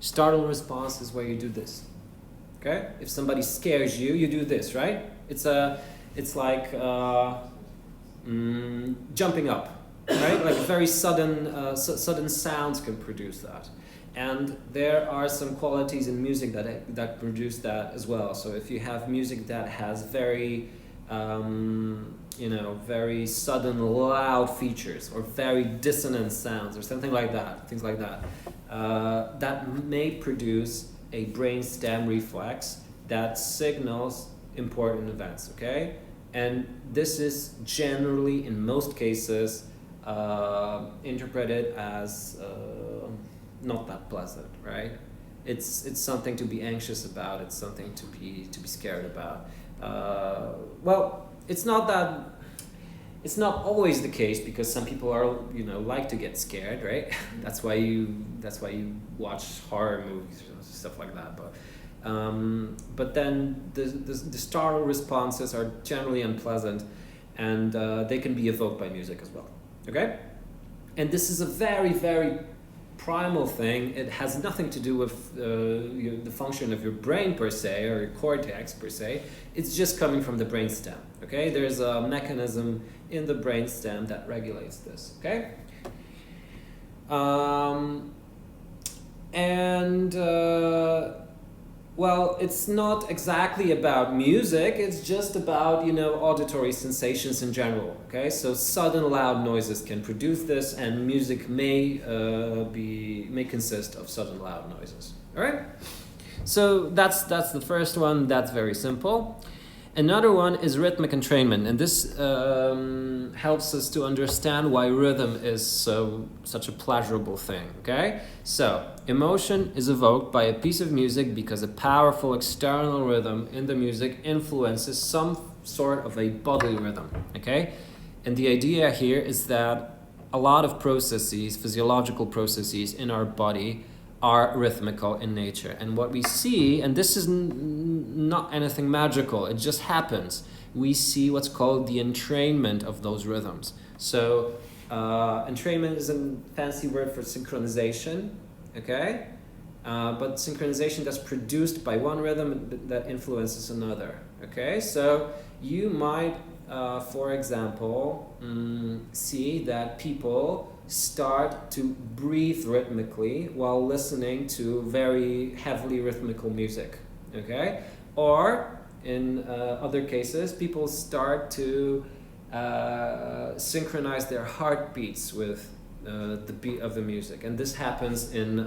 Startle response is where you do this. Okay? If somebody scares you, you do this, right? It's like jumping up, right? Like very sudden sounds can produce that. And there are some qualities in music that produce that as well. So if you have music that has very very sudden loud features, or very dissonant sounds, or something like that, things like that, that may produce a brainstem reflex that signals important events, okay? And this is generally, in most cases, interpreted as not that pleasant, right? It's something to be anxious about. It's something to be scared about. It's not always the case, because some people are, like to get scared, right? That's why you watch horror movies or stuff like that. But then the startle responses are generally unpleasant, and they can be evoked by music as well. Okay, and this is a very, very primal thing. It has nothing to do with the function of your brain per se, or your cortex per se. It's just coming from the brainstem. Okay, there's a mechanism in the brainstem that regulates this. Okay, it's not exactly about music. It's just about auditory sensations in general. Okay, so sudden loud noises can produce this, and music may consist of sudden loud noises. All right. So that's the first one. That's very simple. Another one is rhythmic entrainment, and this helps us to understand why rhythm is such a pleasurable thing, okay? So, emotion is evoked by a piece of music because a powerful external rhythm in the music influences some sort of a bodily rhythm, okay? And the idea here is that a lot of processes, physiological processes in our body, are rhythmical in nature. And what we see, and this is not anything magical, it just happens. We see what's called the entrainment of those rhythms. So entrainment is a fancy word for synchronization, okay? But synchronization that's produced by one rhythm that influences another, okay? So you might, for example, see that people start to breathe rhythmically while listening to very heavily rhythmical music, okay? Or in other cases, people start to synchronize their heartbeats with the beat of the music, and this happens in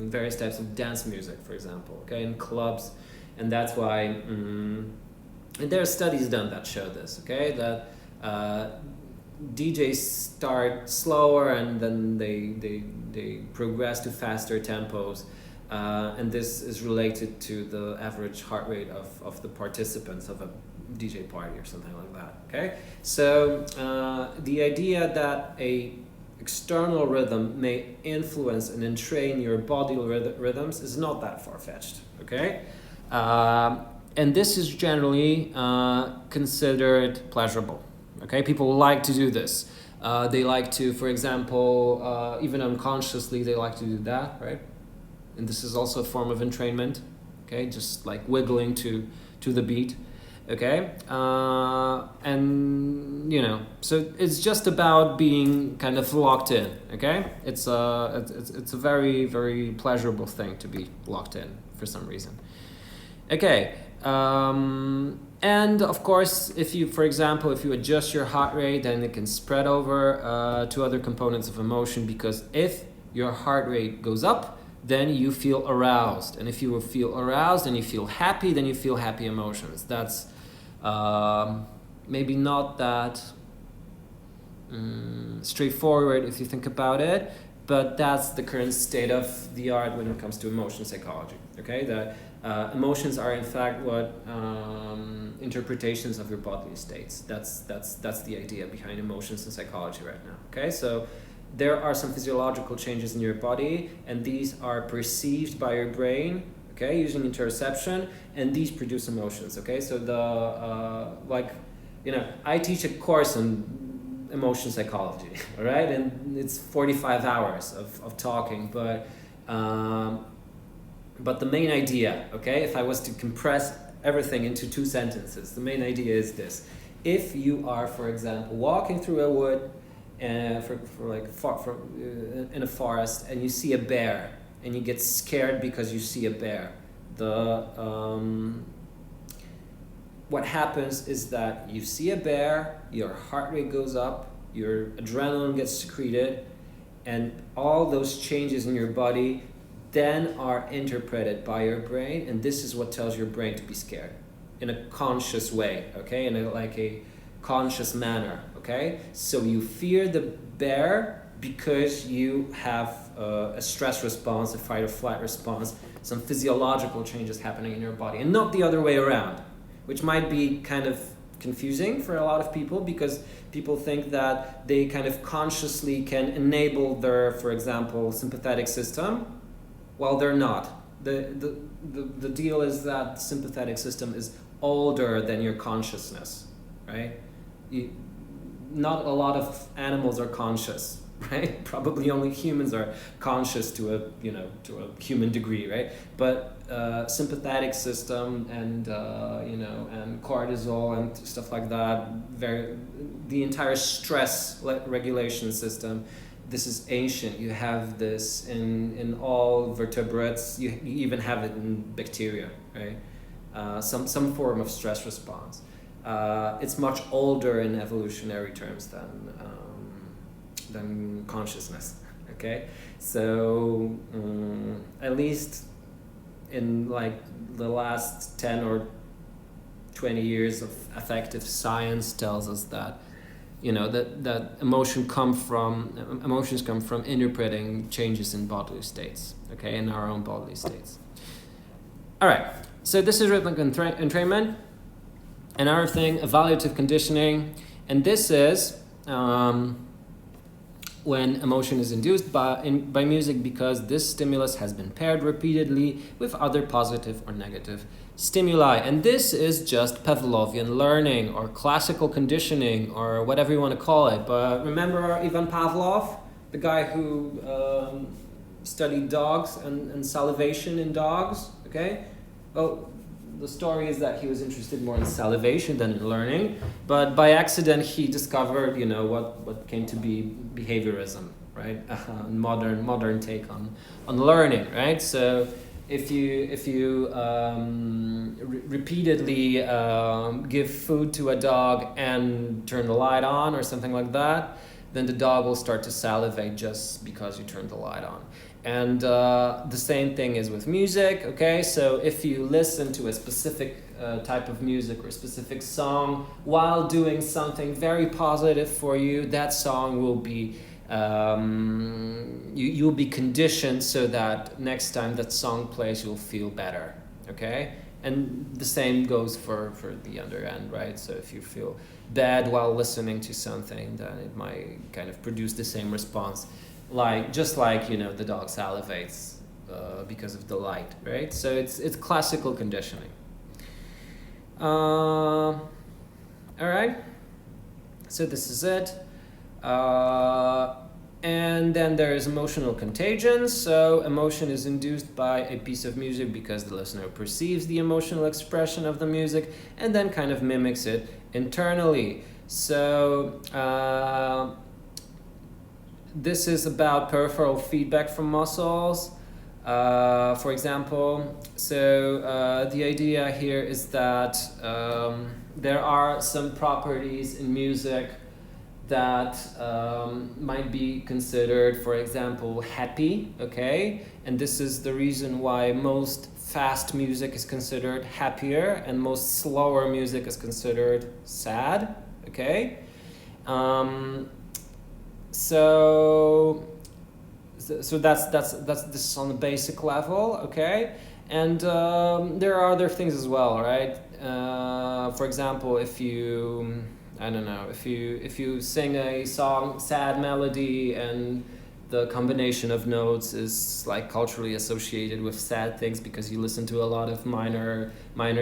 various types of dance music, for example, okay, in clubs, and that's why, and there are studies done that show this, okay, that DJs start slower and then they progress to faster tempos, and this is related to the average heart rate of the participants of a DJ party or something like that, okay? So the idea that a external rhythm may influence and entrain your body rhythms is not that far-fetched, okay? And this is generally considered pleasurable, okay? People like to do this. They like to, for example, even unconsciously, they like to do that, right? And this is also a form of entrainment, okay? Just like wiggling to the beat. Okay, and you know, so it's just about being kind of locked in. Okay, it's a very, very pleasurable thing to be locked in for some reason. Okay, and of course, if you, for example, if you adjust your heart rate, then it can spread over to other components of emotion, because if your heart rate goes up, then you feel aroused, and if you feel aroused and you feel happy, then you feel happy emotions. That's maybe not that straightforward if you think about it, but that's the current state of the art when it comes to emotion psychology. Okay, that emotions are in fact what interpretations of your bodily states. That's the idea behind emotions in psychology right now. Okay, so there are some physiological changes in your body, and these are perceived by your brain, okay, using interoception, and these produce emotions, okay? So the, I teach a course on emotion psychology, all right? And it's 45 hours of talking, but the main idea, okay, if I was to compress everything into 2 sentences, the main idea is this. If you are, for example, walking through a wood, in a forest, and you see a bear, and you get scared because you see a bear, what happens is that you see a bear, your heart rate goes up, your adrenaline gets secreted, and all those changes in your body then are interpreted by your brain, and this is what tells your brain to be scared in a conscious way, okay, in a conscious manner, okay? So you fear the bear because you have a stress response, a fight or flight response, some physiological changes happening in your body, and not the other way around, which might be kind of confusing for a lot of people, because people think that they kind of consciously can enable their, for example, sympathetic system, while they're not. The deal is that sympathetic system is older than your consciousness, right? Not a lot of animals are conscious, right? Probably only humans are conscious to a human degree, right? But sympathetic system and and cortisol and stuff like that, the entire stress regulation system, this is ancient. You have this in all vertebrates. You even have it in bacteria, right? Some form of stress response. It's much older in evolutionary terms than consciousness, okay? So at least in the last 10 or 20 years of affective science tells us that that emotions come from interpreting changes in bodily states, okay, in our own bodily states. All right, so this is rhythmic entrainment. Another thing, evaluative conditioning, And this is when emotion is induced by music because this stimulus has been paired repeatedly with other positive or negative stimuli. And this is just Pavlovian learning or classical conditioning or whatever you want to call it. But remember Ivan Pavlov, the guy who studied dogs and salivation in dogs, okay? Well, the story is that he was interested more in salivation than in learning, but by accident he discovered, what came to be behaviorism, right? Modern take on learning, right? So if you repeatedly give food to a dog and turn the light on or something like that, then the dog will start to salivate just because you turned the light on. And the same thing is with music, okay? So if you listen to a specific type of music or a specific song while doing something very positive for you, that song will be, you'll be conditioned so that next time that song plays, you'll feel better, okay? And the same goes for the other end, right? So if you feel bad while listening to something, then it might kind of produce the same response. Just like the dog salivates because of the light, right? So it's classical conditioning. All right. So this is it. And then there is emotional contagion. So emotion is induced by a piece of music because the listener perceives the emotional expression of the music and then kind of mimics it internally. So this is about peripheral feedback from muscles, for example. So the idea here is that there are some properties in music that might be considered, for example, happy, okay? And this is the reason why most fast music is considered happier and most slower music is considered sad, okay? So that's this is on the basic level, okay? And there are other things as well, right? For example, if you sing a song, sad melody, and the combination of notes is like culturally associated with sad things because you listen to a lot of minor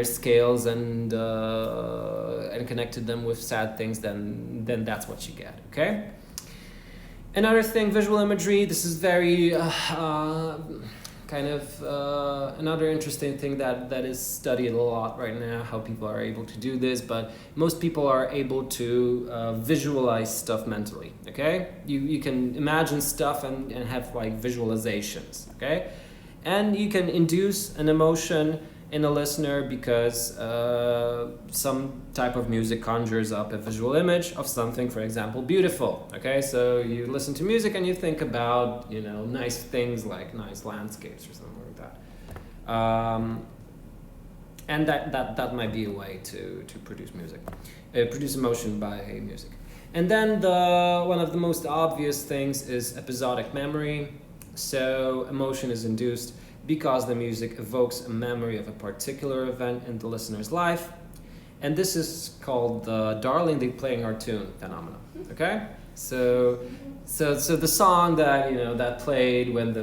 scales and connected them with sad things, then that's what you get, okay? Another thing, visual imagery. This is very another interesting thing that is studied a lot right now, how people are able to do this, but most people are able to visualize stuff mentally, okay? You can imagine stuff and have like visualizations, okay? And you can induce an emotion in a listener because some type of music conjures up a visual image of something, for example, beautiful, okay? So you listen to music and you think about, nice things like nice landscapes or something like that. And that might be a way to produce music, produce emotion by music. And then one of the most obvious things is episodic memory. So emotion is induced because the music evokes a memory of a particular event in the listener's life. And this is called the darling, they playing our tune phenomenon, okay? So the song that, that played when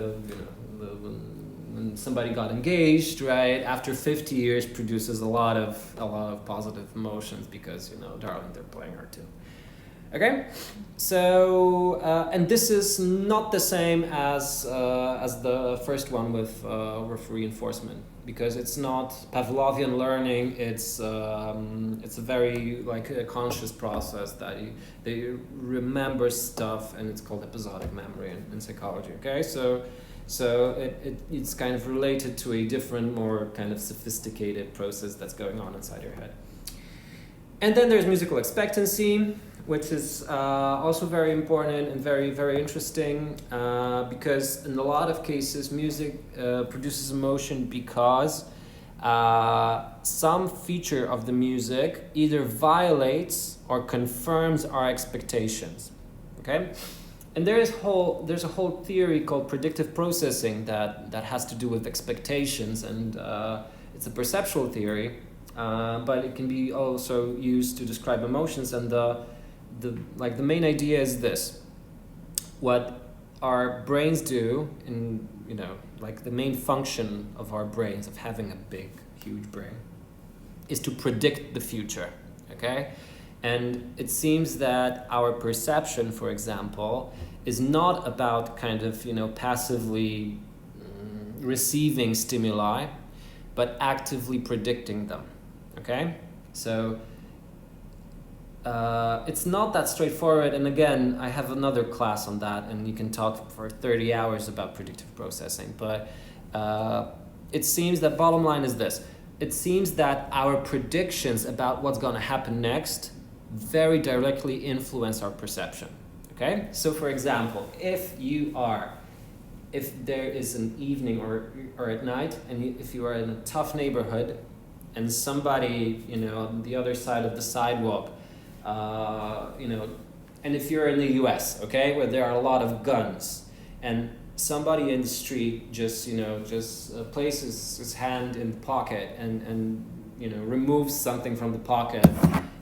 when somebody got engaged, right, after 50 years produces a lot of positive emotions because, darling, they're playing our tune. Okay, so and this is not the same as the first one with reinforcement because it's not Pavlovian learning. It's a very a conscious process that they remember stuff, and it's called episodic memory in psychology. Okay, so it's kind of related to a different, more kind of sophisticated process that's going on inside your head. And then there's musical expectancy, which is also very important and very, very interesting because in a lot of cases music produces emotion because some feature of the music either violates or confirms our expectations, okay? And there's a whole theory called predictive processing that has to do with expectations, and it's a perceptual theory, but it can be also used to describe emotions, and the main idea is this: what our brains do, and like the main function of our brains, of having a big, huge brain, is to predict the future. Okay, and it seems that our perception, for example, is not about kind of passively receiving stimuli, but actively predicting them. Okay, so it's not that straightforward, and again, I have another class on that, and you can talk for 30 hours about predictive processing, but it seems that bottom line is this: it seems that our predictions about what's going to happen next very directly influence our perception. Okay, so for example, if there is an evening or at night, and if you are in a tough neighborhood, and somebody on the other side of the sidewalk, and if you're in the U.S., okay, where there are a lot of guns, and somebody in the street just places his hand in the pocket and removes something from the pocket,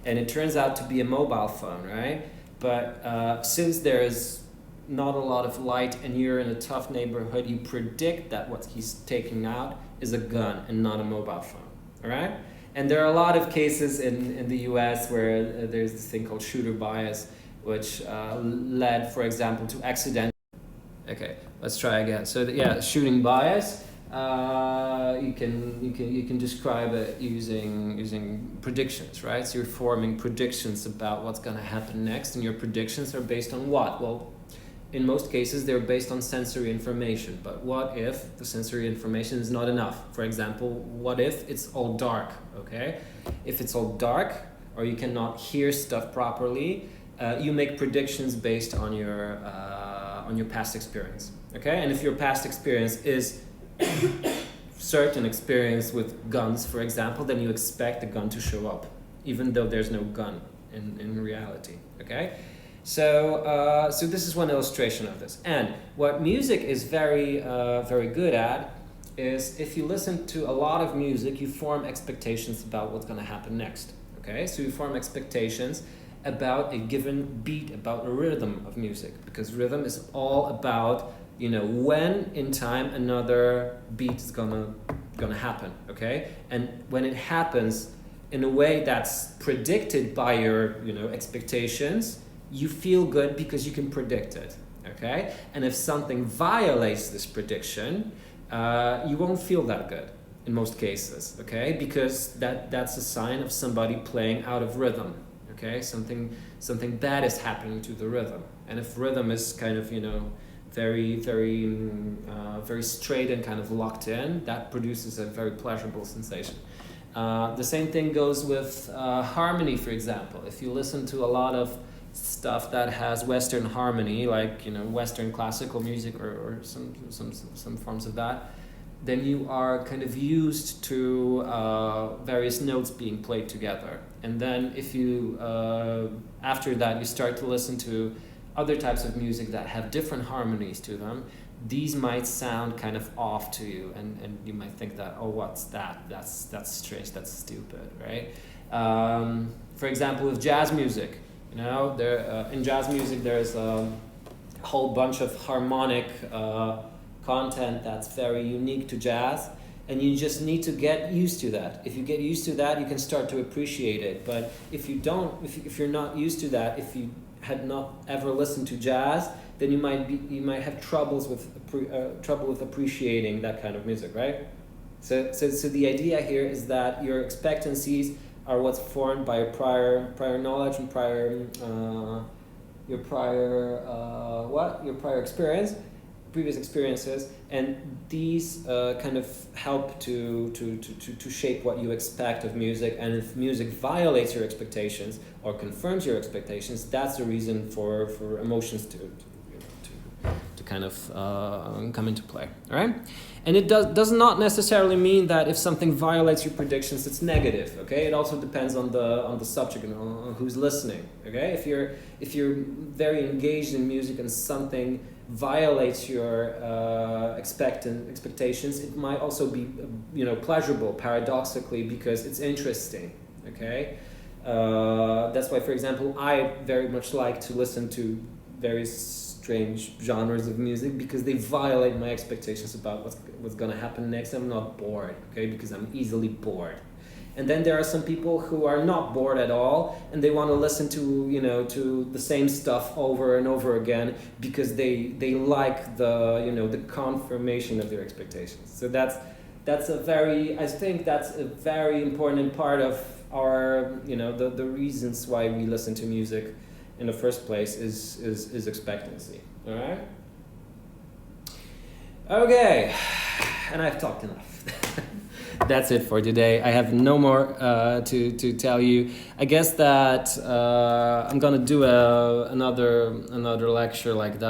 and it turns out to be a mobile phone, right? But since there is not a lot of light and you're in a tough neighborhood, you predict that what he's taking out is a gun and not a mobile phone, all right? And there are a lot of cases in the US where there's this thing called shooter bias, which led, for example, to accident. Okay, let's try again. So shooting bias. You can describe it using predictions, right? So you're forming predictions about what's going to happen next, and your predictions are based on what? Well, in most cases, they're based on sensory information. But what if the sensory information is not enough? For example, what if it's all dark, okay? If it's all dark, or you cannot hear stuff properly, you make predictions based on your past experience, okay? And if your past experience is certain experience with guns, for example, then you expect the gun to show up, even though there's no gun in reality, okay? So this is one illustration of this. And what music is very good at is, if you listen to a lot of music, you form expectations about what's going to happen next. Okay, so you form expectations about a given beat, about a rhythm of music, because rhythm is all about when in time another beat is gonna happen. Okay, and when it happens in a way that's predicted by your expectations, you feel good because you can predict it, okay? And if something violates this prediction, you won't feel that good in most cases, okay? Because that's a sign of somebody playing out of rhythm, okay? Something bad is happening to the rhythm. And if rhythm is kind of, very straight and kind of locked in, that produces a very pleasurable sensation. The same thing goes with harmony, for example. If you listen to a lot of stuff that has Western harmony, like Western classical music or some forms of that, then you are kind of used to various notes being played together. And then if you after that you start to listen to other types of music that have different harmonies to them, these might sound kind of off to you, and you might think that, oh, what's that? That's strange, that's stupid, right? For example, with jazz music, in jazz music there's a whole bunch of harmonic content that's very unique to jazz, and you just need to get used to that. If you get used to that, you can start to appreciate it. But if you don't, if you're not used to that, if you had not ever listened to jazz, then you might have trouble with appreciating that kind of music, right? So the idea here is that your expectancies are what's formed by your prior knowledge and your prior experience, previous experiences, and these kind of help to shape what you expect of music. And if music violates your expectations or confirms your expectations, that's the reason for emotions to kind of come into play. All right, and it does not necessarily mean that if something violates your predictions, it's negative. Okay, it also depends on the subject and on who's listening. Okay, if you're very engaged in music and something violates your expectations, it might also be pleasurable, paradoxically, because it's interesting. Okay, That's why, for example, I very much like to listen to very strange genres of music because they violate my expectations about what's gonna happen next. I'm not bored, okay, because I'm easily bored. And then there are some people who are not bored at all, and they want to listen to to the same stuff over and over again because they like the confirmation of their expectations. So I think that's a very important part of our the reasons why we listen to music in the first place is expectancy. All right. Okay, and I've talked enough. That's it for today. I have no more to tell you. I guess that I'm gonna do another lecture like that.